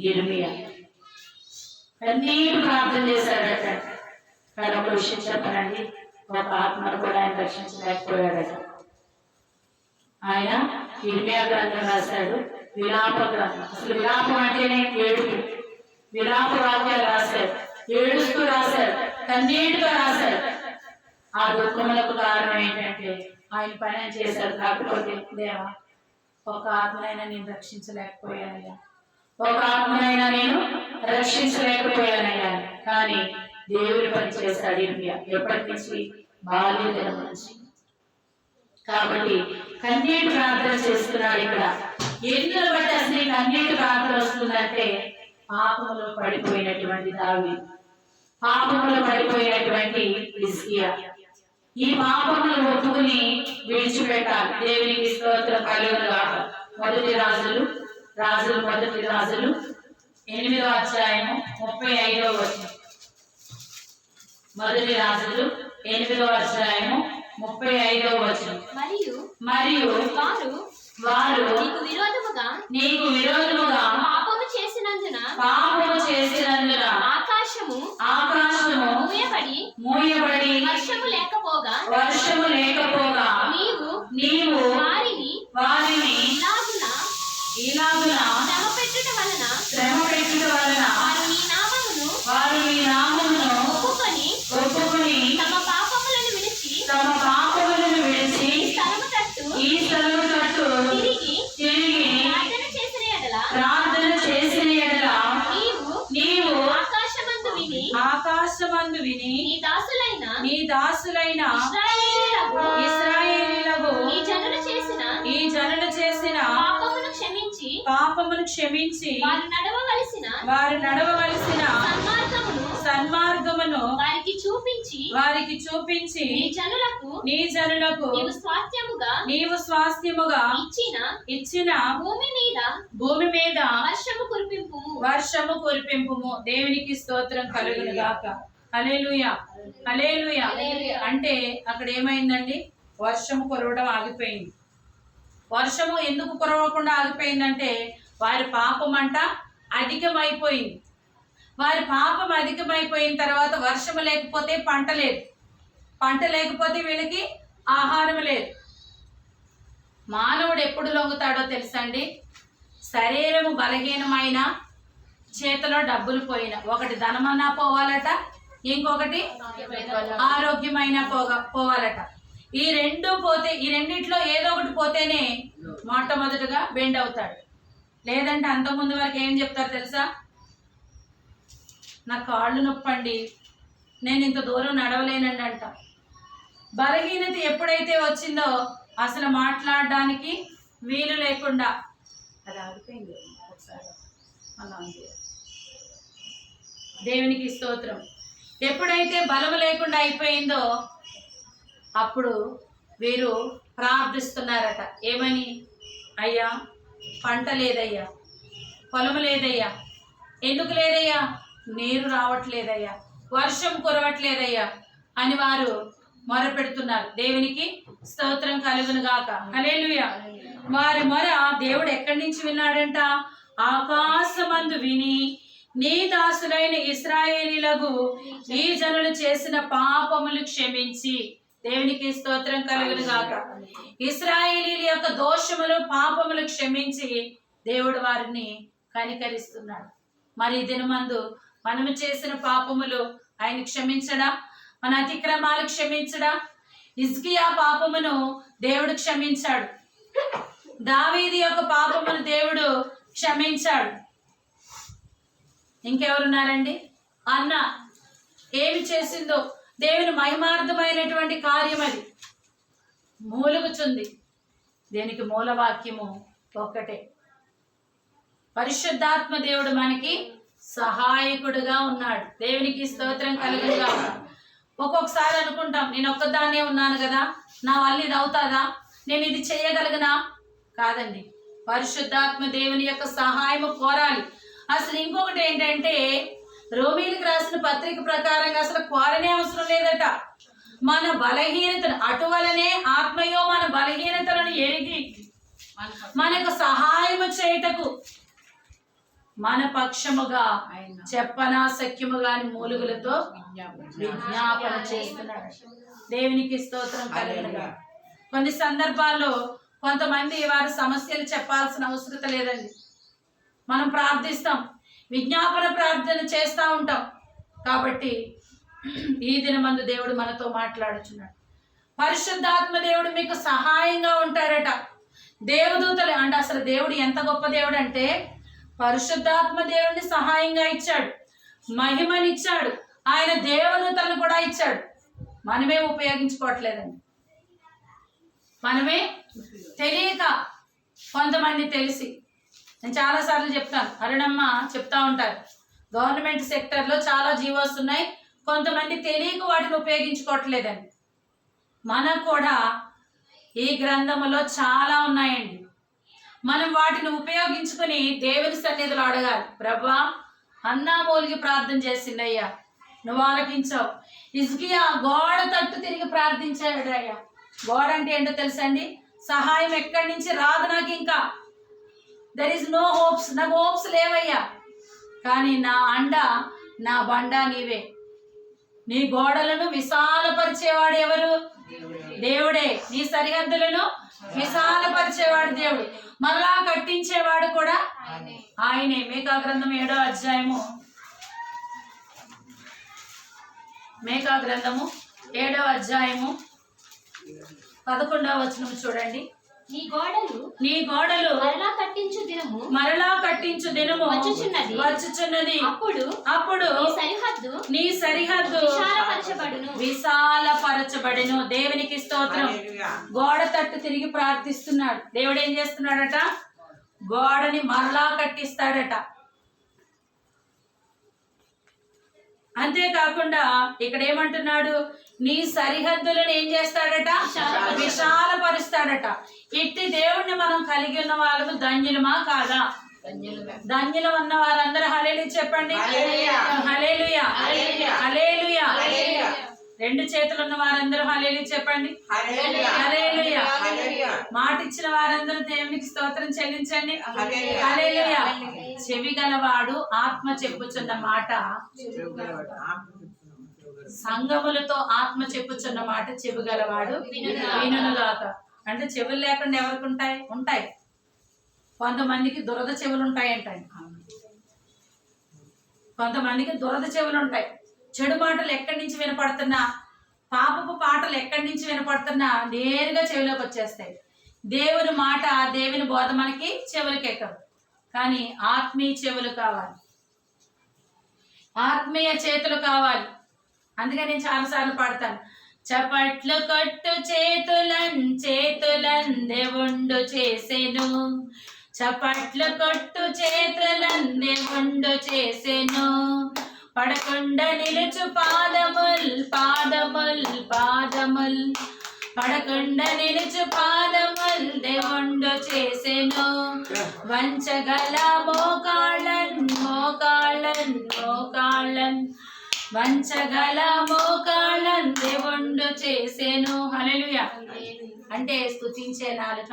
యిర్మీయా. కన్నీరు ప్రార్థన చేశాడట. కానీ ఒక విషయం చెప్పనండి, ఒక ఆత్మను కూడా ఆయన రక్షించలేకపోయాడట. ఆయన యిర్మీయా గ్రంథం రాశాడు, విలాప గ్రంథం. అసలు విలాపం అంటేనే ఏడుపు, విలాప వాక్యాలు రాశాడు, ఏడుస్తూ రాశాడు, కన్నీటితో రాశాడు. ఆ దుఃఖములకు కారణం ఏంటంటే ఆయన పని చేశాడు. కాకపోతే దేవా, ఒక ఆత్మనైనా నేను రక్షించలేకపోయానయ్యా, ఒక ఆత్మనైనా నేను రక్షించలేకపోయానయ్యా. కానీ దేవుడి పని చేశాడు యిర్మీయా. ఎప్పటి నుంచి? బాల్యదినం నుంచి. కాబట్టి కన్నీటి ప్రార్థన చేస్తున్నాడు. ఇక్కడ ఎందుకు బట్టి అసలు ఈ కన్నీటి ప్రార్థన వస్తుందంటే పాపములో పడిపోయినటువంటి దావీదు, పాపములో పడిపోయినటువంటి హిజ్కియా. ఈ పాపములు ఒప్పుకుని విడిచిపెట్టాలి. దేవునికి స్తోత్రం కలుగునుగాక. మొదటి రాజులు 8వ అధ్యాయము 35వ వచనం. మొదటి రాజులు 8వ అధ్యాయము 35వ వచనం. మరియు వారు నీకు విరోధముగా పాపము చేసినందున వర్షము లేకపోగా నీవు నీవు వారిని ఇలాగున శ్రమ పెట్టుట వలన వారు నీ నామమును ఒప్పుకొని తమ పాపములను విడిచి ఈ స్థలము తట్టు తిరిగి ప్రార్థన చేసిన ఎడల నీవు ఆకాశమందు విని నీ దాసులైన ఇశ్రాయేలీయులకు ఈ జనులు చేసిన పాపమును క్షమించి వారు నడవవలసిన సన్మార్గమును వారికి చూపించి నీ జనులకు నీవు స్వాస్థ్యముగా ఇచ్చిన భూమి మీద వర్షము కురిపింపుము. దేవునికి స్తోత్రం కలుగును గాక. హల్లెలూయా, హల్లెలూయా. అంటే అక్కడ ఏమైందండి? వర్షము కురవడం ఆగిపోయింది. వర్షము ఎందుకు కురవకుండా ఆగిపోయిందంటే వారి పాపం అంట అధికమైపోయింది. వారి పాపం అధికమైపోయిన తర్వాత వర్షము లేకపోతే పంట లేదు, పంట లేకపోతే వీళ్ళకి ఆహారం లేదు. మానవుడు ఎప్పుడు లొంగుతాడో తెలుసా అండి? శరీరము బలహీనమైన, చేతిలో డబ్బులు పోయిన, ఒకటి ధనమన్నా పోవాలట, ఇంకొకటి ఆరోగ్యమైన పోవాలట. ఈ రెండు పోతే, ఈ రెండిట్లో ఏదో ఒకటి పోతేనే మొట్టమొదటిగా బెండ్ అవుతాడు. లేదంటే అంతకుముందు వరకు ఏం చెప్తారు తెలుసా? నా కాళ్ళు నొప్పండి, నేను ఇంత దూరం నడవలేనండి అంట. బలహీనత ఎప్పుడైతే వచ్చిందో అసలు మాట్లాడడానికి వీలు లేకుండా అది ఆగిపోయింది. ఒకసారి దేవునికి స్తోత్రం. ఎప్పుడైతే బలము లేకుండా అయిపోయిందో అప్పుడు వీరు ప్రార్థిస్తున్నారట. ఏమని? అయ్యా పంట లేదయ్యా, పొలము లేదయ్యా. ఎందుకు లేదయ్యా? నీరు రావట్లేదయ్యా, వర్షం కురవట్లేదయ్యా అని వారు మొరపెడుతున్నారు. దేవునికి స్తోత్రం కలుగును గాక. హల్లెలూయా. వారి మొర దేవుడు ఎక్కడి నుంచి విన్నాడంట? ఆకాశమందు విని నీ దాసులైన ఇశ్రాయేలీయులకు ఈ జనులు చేసిన పాపములు క్షమించి. దేవునికి స్తోత్రం కలుగును గాక. ఇశ్రాయేలీయుల యొక్క దోషములు, పాపములు క్షమించి దేవుడు వారిని కనికరిస్తున్నాడు. మరి ఈ దినమందు మనము చేసిన పాపములు ఆయన క్షమించడా? మన అతిక్రమాలు క్షమించడా? హిజ్కియా పాపమును దేవుడు క్షమించాడు. దావీదు యొక్క పాపమును దేవుడు క్షమించాడు. ఇంకెవరున్నారండి? అన్న ఏమి చేసిందో దేవుని మహిమార్థమైనటువంటి కార్యం అది మూలుగుచుంది. దీనికి మూలవాక్యము ఒక్కటే. పరిశుద్ధాత్మ దేవుడు మనకి సహాయకుడుగా ఉన్నాడు. దేవునికి స్తోత్రం కలుగును గాక. ఒక్కొక్కసారి అనుకుంటాం, నేను ఒక్కదాన్నే ఉన్నాను కదా, నా వల్ల ఇది అవుతాదా, నేను ఇది చేయగలిగినా? కాదండి, పరిశుద్ధాత్మ దేవుని యొక్క సహాయము కోరాలి. అసలు ఇంకొకటి ఏంటంటే, రోమీలకు రాసిన పత్రిక ప్రకారంగా అసలు కోరనే అవసరం లేదట. మన బలహీనతను అటువలనే ఆత్మయో మన బలహీనతలను ఎరిగి మనకు సహాయము చేయుటకు మన పక్షముగా చెప్పనా సఖ్యముగాని మూలుగులతో విజ్ఞాపన చేస్తున్నాడు. దేవునికి స్తోత్రం కలుగునుగా. కొన్ని సందర్భాల్లో కొంతమంది వారి సమస్యలు చెప్పాల్సిన అవసరం లేదండి. మనం ప్రార్థిస్తాం, విజ్ఞాపన ప్రార్థన చేస్తూ ఉంటాం. కాబట్టి ఈ దినమందు దేవుడు మనతో మాట్లాడుచున్నాడు. పరిశుద్ధాత్మ దేవుడు మీకు సహాయంగా ఉంటాడట. దేవదూతలు అంటే అసలు దేవుడు ఎంత గొప్ప దేవుడు అంటే, పరిశుద్ధాత్మ దేవుడిని సహాయంగా ఇచ్చాడు, మహిమనిచ్చాడు, ఆయన దేవదూతలను కూడా ఇచ్చాడు. మనమే ఉపయోగించుకోవట్లేదండి. మనమే తెలియక, కొంతమంది తెలిసి. నేను చాలాసార్లు చెప్తాను, అరుణమ్మ చెప్తా ఉంటారు, గవర్నమెంట్ సెక్టర్లో చాలా జీవోస్ ఉన్నాయి, కొంతమంది తెలియక వాటిని ఉపయోగించుకోవట్లేదండి. మనకు కూడా ఈ గ్రంథములో చాలా ఉన్నాయండి. మనం వాటిని ఉపయోగించుకుని దేవుని సన్నిధిలో అడగాలి. ప్రభువా, అన్నా మూలిగి ప్రార్థన చేసిందయ్యా, నువ్వు ఆలకించావు. హిజ్కియా గోడ తట్టు తిరిగి ప్రార్థించాడు. అయ్యా, గోడ అంటే ఏంటో తెలుసండి? సహాయం ఎక్కడి నుంచి రాదు నాకు, ఇంకా దెర్ ఈస్ నో హోప్స్, నాకు హోప్స్ లేవయ్యా, కానీ నా అండ, నా బండ నీవే. నీ గోడలను విశాలపరిచేవాడు ఎవరు? దేవుడే. నీ సరిహద్దులను విశాలపరిచేవాడు దేవుడు. మరలా కట్టించేవాడు కూడా ఆయనే. మీకా గ్రంథం 7వ అధ్యాయము, మీకా గ్రంథము 7వ అధ్యాయము 11వ వచనం చూడండి. నీ గోడలు మరలా కట్టించు దినము వచ్చుచున్నది. అప్పుడు నీ సరిహద్దు విశాలపరచబడును. దేవునికి స్తోత్రం. గోడ తట్టు తిరిగి ప్రార్థిస్తున్నాడు. దేవుడు ఏం చేస్తున్నాడట? గోడని మరలా కట్టిస్తాడట. అంతేకాకుండా ఇక్కడ ఏమంటున్నాడు? నీ సరిహద్దులను ఏం చేస్తాడట? విశాలపరుస్తాడట. ఇట్టి దేవుణ్ణి మనం కలిగి ఉన్న వాళ్ళము ధన్యులమా కాదా? ధన్యులం అన్న వారందరూ హల్లెలూయా చెప్పండి. హల్లెలూయా, హల్లెలూయా. రెండు చేతులు ఉన్న వారందరూ హల్లెలూయా చెప్పండి. హల్లెలూయా. మాట ఇచ్చిన వారందరూ దేవునికి స్తోత్రం చెల్లించండి. హల్లెలూయా. చెవి గలవాడు ఆత్మ చెప్పుచున్న మాట, సంగములతో ఆత్మ చెప్పుచున్న మాట చెవి గలవాడు వినుగాక. అంటే చెవులు లేకుండా ఎవరికి ఉంటాయి? ఉంటాయి. కొంతమందికి దురద చెవులు ఉంటాయంట. కొంతమందికి దురద చెవులు ఉంటాయి. చెడు మాటలు ఎక్కడి నుంచి వినపడుతున్నా, పాపపు పాటలు ఎక్కడి నుంచి వినపడుతున్నా నేరుగా చెవిలోకి వచ్చేస్తాయి. దేవుని మాట, దేవుని బోధ మనకి చెవులకి ఎక్కదు. కానీ ఆత్మీయ చెవులు కావాలి, ఆత్మీయ చేతులు కావాలి. అందుకే నేను చాలాసార్లు పాడతాను. చప్పట్లు కొట్టు చేతులన్ దేవుండు చేసెను. చప్పట్లు కొట్టు చేతులందే ఉండు చేసెను. పడకుండా నిలుచు పాదముల్ పాదముల్ పాదముల్, పడకుండా నిలుచు పాదముల్ దేవుండు చేసెను. వంచగల మోకాళ్ళన్ మోకాళ్ళన్ మోకాళ్ళన్, వంచగల మోకాళ్ళన్ దేవుండు చేసెను. హల్లెలూయా. అంటే స్తుతించే నాలుక,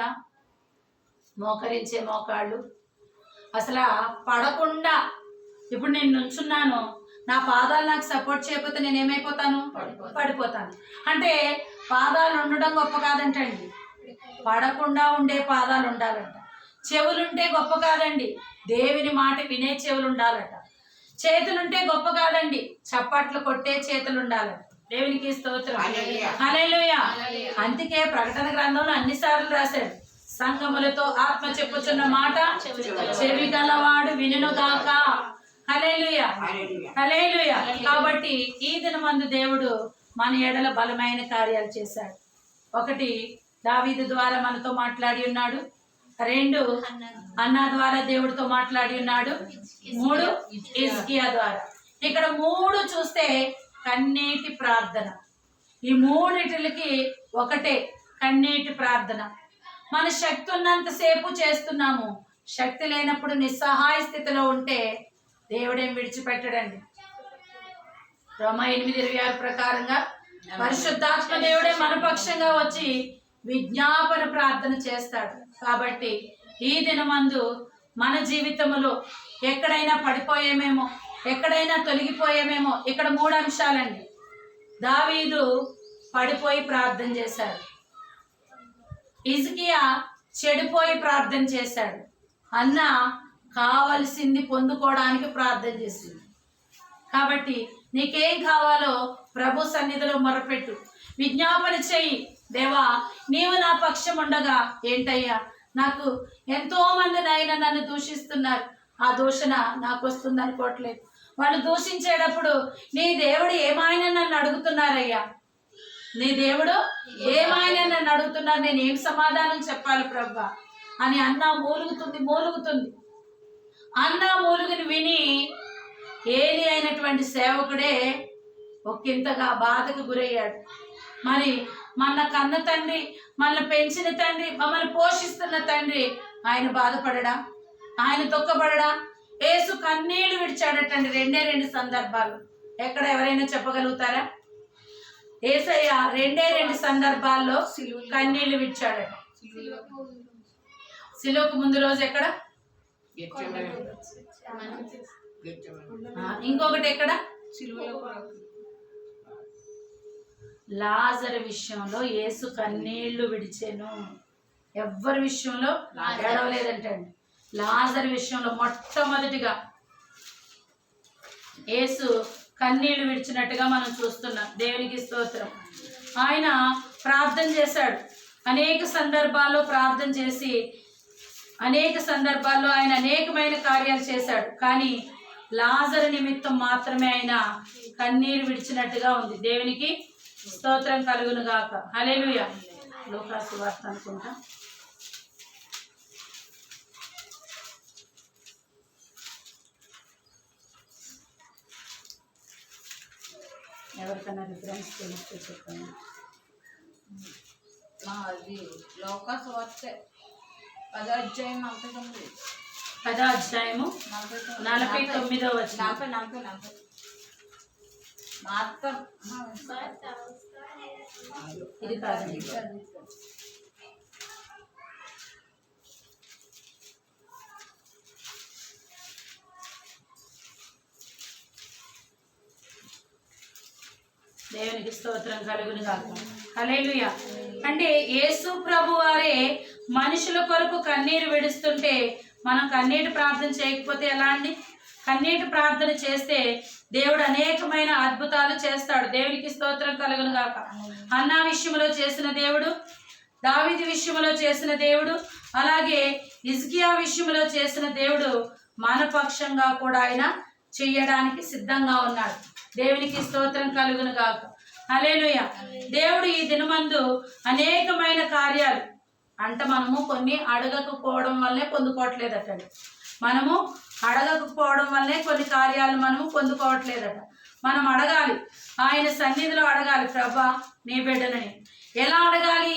మోకరించే మోకాళ్ళు. అసలు పడకుండా, ఇప్పుడు నేను నుంచున్నాను, నా పాదాలు నాకు సపోర్ట్ చేయకపోతే నేను ఏమైపోతాను? పడిపోతాను. అంటే పాదాలు ఉండడం గొప్ప కాదంటండి, పడకుండా ఉండే పాదాలు ఉండాలంట. చెవులుంటే గొప్ప కాదండి, దేవుని మాట వినే చెవులు ఉండాలట. చేతులుంటే గొప్ప కాదండి, చప్పట్లు కొట్టే చేతులు ఉండాలట. దేవునికి స్తోత్రం. హల్లెలూయా. అందుకే ప్రకటన గ్రంథంలో అన్నిసార్లు రాశాడు, సంగములతో ఆత్మ చెప్పుచున్న మాట చెవి గలవాడు వినుగాక. హల్లెలూయా, హల్లెలూయా. కాబట్టి ఈ దినమందు దేవుడు మన ఎడల బలమైన కార్యాలు చేశాడు. ఒకటి, దావీదు ద్వారా మనతో మాట్లాడి ఉన్నాడు. 2, అన్నా ద్వారా దేవుడితో మాట్లాడి ఉన్నాడు. 3, హిజ్కియా ద్వారా. ఇక్కడ 3 చూస్తే కన్నీటి ప్రార్థన. ఈ 3టికి ఒకటే, కన్నీటి ప్రార్థన. మన శక్తి ఉన్నంతసేపు చేస్తున్నాము, శక్తి లేనప్పుడు నిస్సహాయ స్థితిలో ఉంటే దేవుడేం విడిచిపెట్టడండి. రోమా 8:26 ప్రకారంగా పరిశుద్ధాత్మ దేవుడే మన పక్షంగా వచ్చి విజ్ఞాపన ప్రార్థన చేస్తాడు. కాబట్టి ఈ దినమందు మన జీవితంలో ఎక్కడైనా పడిపోయేమేమో, ఎక్కడైనా తొలగిపోయేమేమో. ఇక్కడ 3 అంశాలండి. దావీదు పడిపోయి ప్రార్థన చేశాడు, హిజ్కియా చెడిపోయి ప్రార్థన చేశాడు, అన్న కావలసింది పొందుకోవడానికి ప్రార్థన చేసింది. కాబట్టి నీకేం కావాలో ప్రభు సన్నిధిలో మొరపెట్టు, విజ్ఞాపన చెయ్యి. దేవా, నీవు నా పక్షం ఉండగా ఏంటయ్యా, నాకు ఎంతో మంది నాయన నన్ను దూషిస్తున్నారు, ఆ దూషణ నాకు వస్తుంది అనుకోవట్లేదు. వాళ్ళు దూషించేటప్పుడు నీ దేవుడు ఏమైనా నన్ను అడుగుతున్నారయ్యా, నీ దేవుడు ఏమైనా నన్ను అడుగుతున్నారు, నేను ఏం సమాధానం చెప్పాలి ప్రభా అని అన్న మూలుగుతుంది. అన్న మూలుగుని విని ఏలి అయినటువంటి సేవకుడే ఒకంతగా బాధకు గురయ్యాడు. మరి మన కన్న తండ్రి, మనల్ని పెంచిన తండ్రి, మమ్మల్ని పోషిస్తున్న తండ్రి ఆయన బాధపడడా? ఆయన దుఃఖపడడా? యేసు కన్నీళ్లు విడిచాడటండి 2 సందర్భాలు. ఎక్కడ ఎవరైనా చెప్పగలుగుతారా? యేసయ్య 2 సందర్భాల్లో కన్నీళ్లు విడిచాడట. సిలువకు ముందు రోజు ఎక్కడ? ఇంకొకటి ఎక్కడ? లాజరు విషయంలో యేసు కన్నీళ్లు విడిచెను. ఎవ్వరి విషయంలో ఏడవలేదంటండి. లాజరు విషయంలో మొట్టమొదటిగా యేసు కన్నీళ్లు విడిచినట్టుగా మనం చూస్తున్నాం. దేవునికి స్తోత్రం. ఆయన ప్రార్థన చేశాడు. అనేక సందర్భాల్లో ప్రార్థన చేసి అనేక సందర్భాల్లో ఆయన అనేకమైన కార్యాలు చేశాడు. కానీ లాజరు నిమిత్తం మాత్రమే ఆయన కన్నీరు విడిచినట్టుగా ఉంది. దేవునికి స్తోత్రం కలుగును గాక. హల్లెలూయా. లూకా సువార్త అనుకుంటా. ఎవరికన్నా రిఫరెన్స్ తెలిస్తే చెప్పండి. అది లోకస్వార్త 10వ అధ్యాయం 10వ అధ్యాయము 49వ వచనం. 40 మాత్రం ఇది కాదండి. దేవునికి స్తోత్రం కలుగును గాక. హల్లెలూయా. అంటే యేసు ప్రభు వారే మనుషుల కొరకు కన్నీరు విడుస్తుంటే మనం కన్నీటి ప్రార్థన చేయకపోతే ఎలా అండి? కన్నీటి ప్రార్థన చేస్తే దేవుడు అనేకమైన అద్భుతాలు చేస్తాడు. దేవునికి స్తోత్రం కలుగును గాక. హన్నా విషయంలో చేసిన దేవుడు, దావీదు విషయంలో చేసిన దేవుడు, అలాగే హిజ్కియా విషయంలో చేసిన దేవుడు మన పక్షంగా కూడా ఆయన చెయ్యడానికి సిద్ధంగా ఉన్నాడు. దేవునికి స్తోత్రం కలుగును గాక. హల్లెలూయా. దేవుడు ఈ దినమందు అనేకమైన కార్యాలు అంటే మనము కొన్ని అడగకపోవడం వల్లే పొందుకోవట్లేదట. మనము అడగకపోవడం వల్లే కొన్ని కార్యాలు మనము పొందుకోవట్లేదట. మనం అడగాలి, ఆయన సన్నిధిలో అడగాలి. ప్రభా నీ బిడ్డనని ఎలా అడగాలి?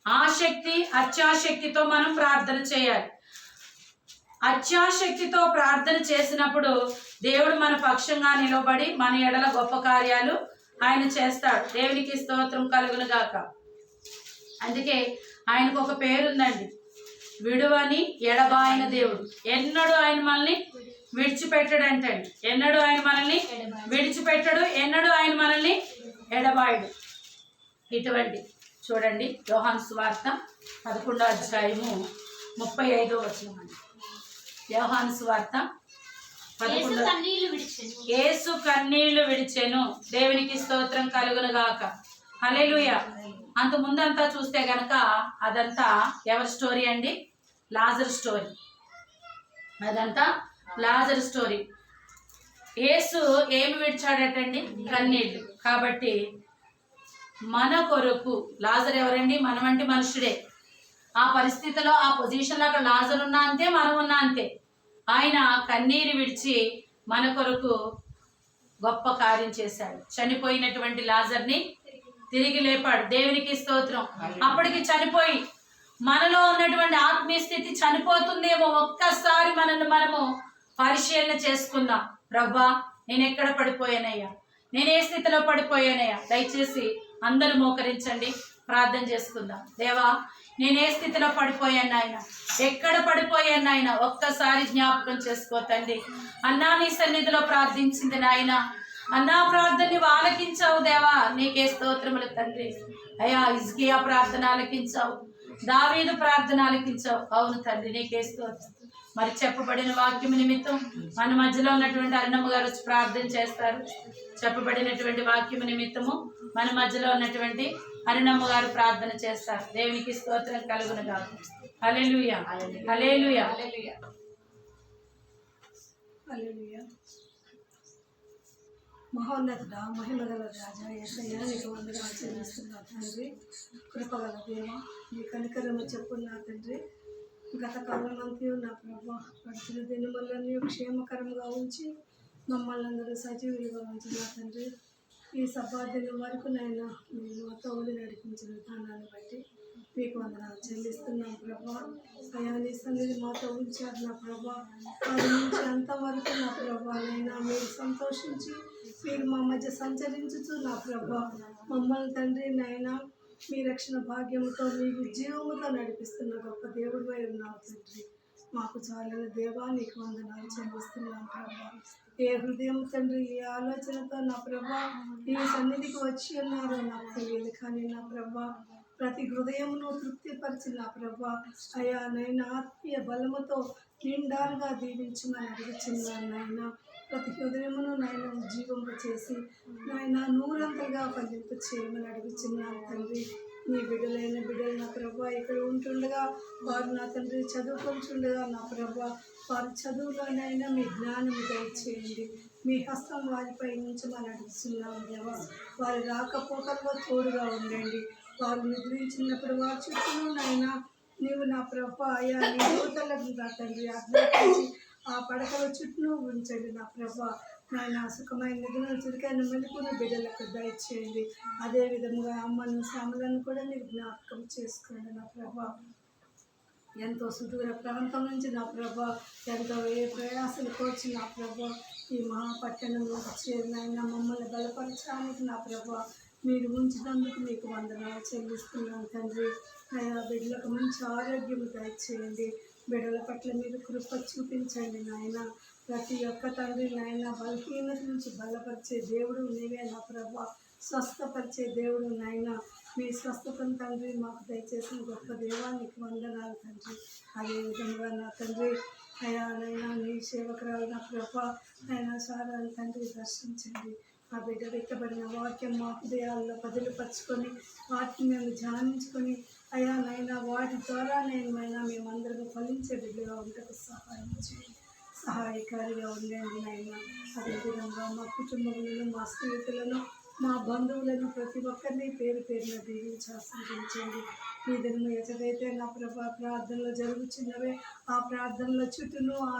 ఆసక్తి అత్యాశక్తితో మనం ప్రార్థన చేయాలి. అత్యాశక్తితో ప్రార్థన చేసినప్పుడు దేవుడు మన పక్షంగా నిలబడి మన ఎడల గొప్ప కార్యాలు ఆయన చేస్తాడు. దేవునికి స్తోత్రం కలుగును గాక. అందుకే ఆయనకు ఒక పేరుందండి, విడువని ఎడబాయిన దేవుడు. ఎన్నడూ ఆయన మనల్ని విడిచిపెట్టడంటండి. ఎన్నడూ ఆయన మనల్ని విడిచిపెట్టడు, ఎన్నడూ ఆయన మనల్ని ఎడబాయుడు. ఇటువంటి చూడండి యోహాను సువార్త 11వ అధ్యాయము 35వ వచనం అండి. యోహాను సువార్త 11. యేసు కన్నీళ్లు విడిచెను. దేవునికి స్తోత్రం కలుగును గాక. హల్లెలూయా. అంత ముందంతా చూస్తే గనక అదంతా ఎవరి స్టోరీ అండి? లాజరు స్టోరీ. అదంతా లాజరు స్టోరీ. యేసు ఏమి విడిచాడటండి? కన్నీళ్లు. కాబట్టి మన కొరకు లాజరు ఎవరండి? మనమంటే మనుషుడే. ఆ పరిస్థితిలో ఆ పొజిషన్లో అక్కడ లాజరు ఉన్నా అంతే, మనం ఉన్నా అంతే. ఆయన కన్నీరు విడిచి మన కొరకు గొప్ప కార్యం చేశాడు. చనిపోయినటువంటి లాజర్ని తిరిగి లేపాడు. దేవునికి స్తోత్రం. అప్పటికి చనిపోయి మనలో ఉన్నటువంటి ఆత్మీయ స్థితి చనిపోతుందేమో. ఒక్కసారి మనము పరిశీలన చేసుకుందాం. ప్రభా నేను ఎక్కడ పడిపోయానయ్యా, నేను ఏ స్థితిలో పడిపోయానయ్యా? దయచేసి అందరూ మోకరించండి, ప్రార్థన చేసుకుందాం. దేవా నేను ఏ స్థితిలో పడిపోయాను ఆయన, ఎక్కడ పడిపోయాను ఆయన, ఒక్కసారి జ్ఞాపకం చేసుకో తండ్రి. అన్నా నీ సన్నిధిలో ప్రార్థించింది నాయన, అన్నా ప్రార్థనని ఆలకించావు దేవా, నీకే స్తోత్రములు తండ్రి. అయ్యా హిజ్కియా ప్రార్థన ఆలకించావు, దావీదు ప్రార్థన ఆలకించావు. అవును తండ్రి నీకే స్తోత్రం. మరి చెప్పబడిన వాక్యం నిమిత్తం మన మధ్యలో ఉన్నటువంటి అరుణమ్మ గారు వచ్చి ప్రార్థన చేస్తారు. చెప్పబడినటువంటి వాక్యం నిమిత్తము మన మధ్యలో ఉన్నటువంటి అరుణమ్మ గారు ప్రార్థన చేస్తారు. దేవునికి స్తోత్రం కలుగును గాక. హల్లెలూయా, హల్లెలూయా, హల్లెలూయా. మహోన్నతుడ మహిమగల రాజా యేసయ్య నీకు వందనాలు చెల్లిస్తున్నా తండ్రి. కృపగల దేవ నీ కనికరము చెప్పున్నా తండ్రి. గత కాలం అంతా నా ప్రభా గడిచిన దినములన్నీ క్షేమకరంగా ఉంచి మమ్మల్ని అందరూ సజీవులుగా ఉంచిన తండ్రి. ఈ సభాదినం వరకు నైనా మీరు మా తోడు నడిపించిన విధానాన్ని బట్టి మీకు వందనాలు చెల్లిస్తున్నాం ప్రభా. అయా నీ సన్నిధి మాతో ఉంచారు నా ప్రభా. అది నుంచి అంతవరకు నా ప్రభా నైనా మీరు సంతోషించి మీరు మా మధ్య సంచరించుతూ నా ప్రభా మమ్మల్ని తండ్రి నైనా మీ రక్షణ భాగ్యంతో మీకు జీవముతో నడిపిస్తున్న గొప్ప దేవుడిపై ఉన్నావు తండ్రి. మాకు చాలిన దేవా నీకు వందనాలు చెల్లిస్తున్నాం ప్రభా. ఏ హృదయం తండ్రి ఏ ఆలోచనతో నా ప్రభా ఈ సన్నిధికి వచ్చి ఉన్నారో నాకు తెలియదు, కానీ నా ప్రభా ప్రతి హృదయమును తృప్తిపరిచిన నా ప్రభా అయా నైనా ఆత్మీయ బలముతో నిండాలుగా దీవించమని అడుగుచున్నాను నాయన. ప్రతి హృదయమును నాయన ఉజ్జీవింప చేసి నాయన నూరంతలుగా ఫలింప చేయమని అడుగుచున్నాను తండ్రి. నీ బిడ్డలైన బిడ్డలు నా ప్రభా ఇక్కడ ఉంటుండగా వారు నా తండ్రి చదువుకుంటుండగా నా ప్రభా వారి చదువులోనైనా మీ జ్ఞానము దయచేయండి. మీ హస్తం వారిపై ఉంచమని అడుగుతున్నాం దేవా. వారి రాకపోకల్లో తోడుగా ఉండండి. వారు నిద్రించినప్పుడు వారి చుట్టూనైనా నీవు నా ప్రభా అయా నీ దూతలను నా తండ్రి ఆజ్ఞాపించి ఆ పడకల చుట్టూ ఉంచండి నా ప్రభా. నాయన సుఖమైన నిధులను చురుకైన మెలుకుని బిడ్డలకు దయచేయండి. అదే విధముగా అమ్మను శ్యామలను కూడా మీరు జ్ఞాపకం చేసుకోండి నా ప్రభా. ఎంతో సుదూర ప్రాంతం నుంచి నా ప్రభా ఎంతో ఏ ప్రయాసలు కోర్చి నా ప్రభా ఈ మహాపట్టణంలో చేరినైనా మమ్మల్ని బలపరచడానికి నా ప్రభా మీరు ఉంచినందుకు మీకు వందనాలు చెల్లిస్తున్నాను తండ్రి. అయా బిడ్డలకు మంచి ఆరోగ్యం దయచేయండి. బిడ్డల పట్ల మీరు కృప చూపించండి నాయన. ప్రతి ఒక్క తండ్రి నాయన బలహీనత నుంచి బలపరిచే దేవుడు నీవే నా ప్రభా. స్వస్థపరిచే దేవుడు నాయన. మీ స్వస్థతను తండ్రి మాకు దయచేసిన గొప్ప దేవానికి వందనాలు తండ్రి. అదేవిధంగా నా తండ్రి అయా నైనా నీ సేవకురాలు నా ప్రభా నైనా సారాన్ని తండ్రి దర్శించండి. ఆ బిడ్డ వ్యక్తపడిన వాక్యం మా హృదయాల్లో బదులుపరుచుకొని వాటిని మేము ధ్యానించుకొని అయా నైనా వాటి ద్వారా నేనైనా మేమందరం ఫలించే బిడ్డగా ఉండటకు సహాయం చేయండి. సహాయకారిగా ఉండండి నాయన. అదేవిధంగా మా కుటుంబములను మా స్నేహితులను మా బంధువులను ప్రతి ఒక్కరిని పేరు పేరున దీవించి ఆశీర్వదించండి. ఈ దినము ఎక్కడైతే నా ప్రభా ప్రార్థనలు జరుగుతున్నవే ఆ ప్రార్థనల చుట్టూను ఆ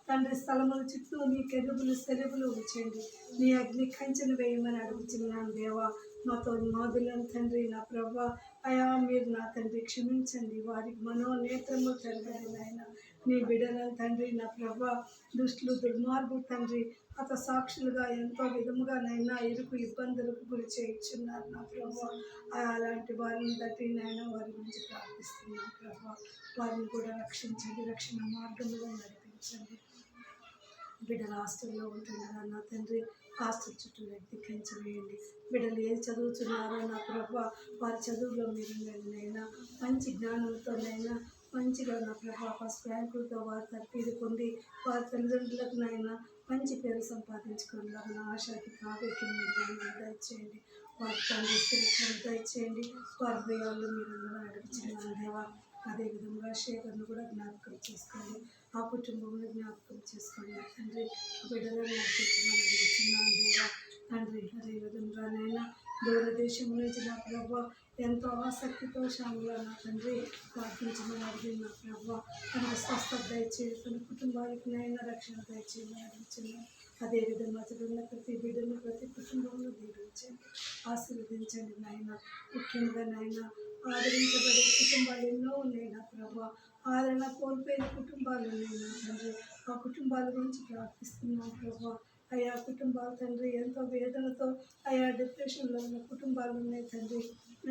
తండ్రి స్థలముల చుట్టూ నీ కెరుబులు సెలవులు ఉంచండి. నీ అగ్ని కంచెను వేయమని అడుగుతున్నాను దేవా. మాతో మాదులను తండ్రి నా ప్రభా అయా మీరు నా తండ్రి క్షమించండి. వారికి మనోనేత్రము తెరవండి నాయన. నీ బిడ్డలను తండ్రి నా ప్రభా దుష్టులు దుర్మార్గులు తండ్రి అత సాక్షులుగా ఎంతో విధముగా నైనా ఇరుకు ఇబ్బందులకు గురి చేయించున్నారు నా ప్రభా. అలాంటి వారిని బట్టి నాయన వారి గురించి ప్రార్థిస్తున్నాను ప్రభా. వారిని కూడా రక్షించండి. రక్షణ మార్గంలో నడిపించండి. బిడ్డలు హాస్టల్లో ఉంటుండగా నా తండ్రి హాస్టల్ చుట్టూ వ్యక్తి కంచెవేయండి. బిడ్డలు ఏది చదువుతున్నారో నా ప్రభా వారి చదువులో మీరు నైనా మంచి జ్ఞానంతోనైనా మంచిగా నా ప్రభా ఫస్ట్ ర్యాంకులతో వారి తర్ఫీదు పొంది వారి తల్లిదండ్రులకు నైనా మంచి పేరు సంపాదించుకున్నారు. నా ఆశకి కావేకి మీరు దయచేయండి. వారి తండ్రి స్థిరత్వం దయచేయండి. వారి హృదయాల్లో మీరు నడిపించిన దేవా. అదేవిధంగా శేఖర్ను కూడా జ్ఞాపకం చేసుకోండి. ఆ కుటుంబంలో జ్ఞాపకం చేసుకోండి తండ్రి. బిడ్డలను నడిపించమని అడుగుతున్నాను దేవా తండ్రి. అదేవిధంగా నైనా దూరదేశం నుంచి నా ప్రభా ఎంతో ఆసక్తితో శ్యామలా నా తండ్రి ప్రార్థించమని అడిగిన నా ప్రభా తనకు స్వస్థత దయచేసి తన కుటుంబానికి నైనా రక్షణ దయచేయమని అడుగుతున్నాను. అదేవిధంగా చదువున్న ప్రతి బిడ్డను ప్రతి కుటుంబంలో దీవించండి, ఆశీర్వదించండి నాయన. ముఖ్యంగా నాయన ఆదరించబడే కుటుంబాలు ఎన్నో ఉన్నాయి నా ప్రభా. ఆదరణ కోల్పోయిన కుటుంబాలు ఉన్నాయి నా తండ్రి. ఆ కుటుంబాల గురించి ప్రార్థిస్తున్నాం ప్రభా. అయా కుటుంబాలు తండ్రి ఎంతో వేదనతో అయా డిప్రెషన్లో ఉన్న కుటుంబాలు ఉన్నాయి తండ్రి.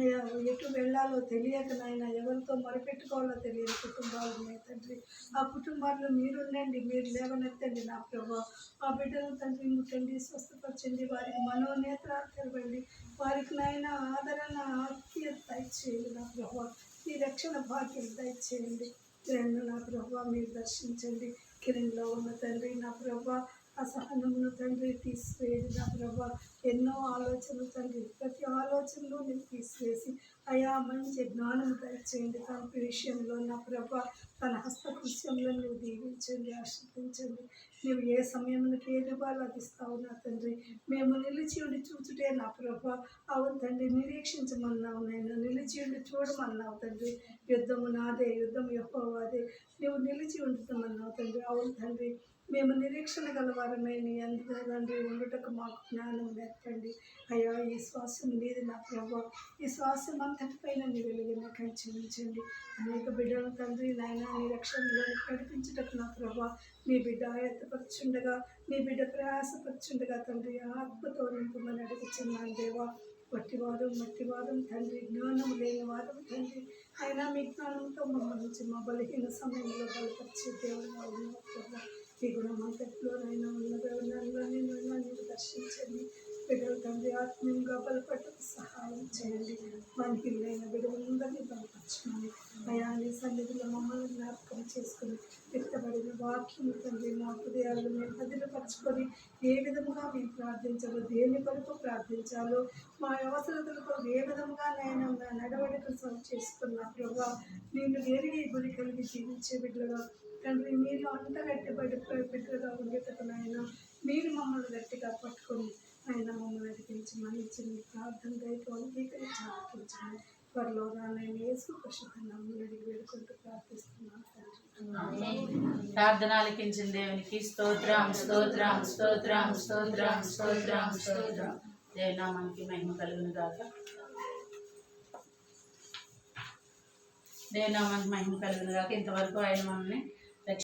అయ్యా ఎటు వెళ్ళాలో తెలియక నాయన ఎవరితో మొరపెట్టుకోవాలో తెలియని కుటుంబాలు ఉన్నాయి తండ్రి. ఆ కుటుంబాల్లో మీరుండండి, మీరు లేవనెత్తండి నా ప్రభా. ఆ బిడ్డలు తండ్రి ముట్టండి, స్వస్థపరచండి, వారికి మనోనేత్రాలు తెరవండి, వారికి నాయన ఆదరణ ఆత్మీయత దయచేయండి నా ప్రభా. మీ రక్షణ భాగ్యం దయచేయండి. కిరణ్ నా ప్రభా మీరు దర్శించండి. కిరణ్లో ఉన్న తండ్రి నా ప్రభా అసహనమును తండ్రి తీసివేయండి నా ప్రభా. ఎన్నో ఆలోచనలు తండ్రి ప్రతి ఆలోచనలో మీరు తీసివేసి అయా మంచి జ్ఞానం దయచేయండి. తన విషయంలో నా ప్రభా తన హస్తకృష్యంలో నువ్వు దీవించండి, ఆశీర్వదించండి. నువ్వు ఏ సమయంలోకి ఏది ఇవ్వాలో అది ఇస్తావు నా తండ్రి. మేము నిలిచి ఉండి చూచుటే నా ప్రభా. అవును తండ్రి నిరీక్షించమన్నావు నైనా, నిలిచి ఉండి చూడమన్నావు తండ్రి. యుద్ధము నాదే, యుద్ధం యెహోవాదే, నువ్వు నిలిచి ఉంటున్నావు తండ్రి. అవును తండ్రి మేము నిరీక్షణ గలవారమే నీ అందుకు తండ్రి ఉండుటకు మాకు జ్ఞానం నేర్పండి అయ్యా. ఈ శ్వాసం నీది నా ప్రభా. ఈ శ్వాసం అంతటిపైన నీ వెలుగుని కంచెండి. అనేక బిడ్డలు తండ్రి నాయన నీ రక్షణలో నడిపించుటకు నా ప్రభా. నీ బిడ్డ ఆయత్తపరచుండగా నీ బిడ్డ ప్రయాసపరచుండగా తండ్రి ఆత్మతో నింపమని అడుగుతున్నాను దేవా. వట్టివారు మట్టివారు తండ్రి, జ్ఞానం లేని వారు తండ్రి. అయినా మీ జ్ఞానంతో మమ్మల్ని మా బలహీన సమయంలో బలపరిచే దేవుడుగా ఉన్న ఈ గుణమంతటిలోనైనా ఉన్న దేవుళ్ళని మీరు దర్శించండి. బిడ్డలు తండ్రి ఆత్మీయంగా బలపడటకు సహాయం చేయండి. బలహీనైన బిడ్డలందరినీ బలపరచుకోండి. భయాన్ని సన్నిధిలో మమ్మల్ని జ్ఞాపకం చేసుకుని పెట్టబడిన వాక్యం తండ్రి మా హృదయాలను మేము భద్రపరచుకొని ఏ విధముగా మేము ప్రార్థించాలో, దేని కొరకు ప్రార్థించాలో, మా అవసరతలకు ఏ విధంగా నేను నడవడిక చేసుకున్న ప్రభావ నేను ఎరిగి గురి కలిగి జీవించే బిడ్డలుగా తండ్రి మీరు అంత గట్టిపడి బిడ్డలుగా ఉండేటకునైనా మీరు మమ్మల్ని గట్టిగా పట్టుకొని ఆయన మమ్మల్ని నడిపించి మన్నించి ప్రార్థన అయితే అంగీకరించాలి. త్వరలో నేను యేసు పరిశుద్ధనామమున అడిగి వేడుకుంటూ ప్రార్థిస్తున్నాను తండ్రి. ప్రార్థన ఆలకించిన దేవునికి స్తోత్రం స్తోత్రం స్తోత్రం స్తోత్రం స్తోత్రం స్తోత్రం. దేవనామానికి మహిమ కలుగును గాక. దేవనామానికి మహిమ కలుగును గాక. ఇంతవరకు ఆయన మనల్ని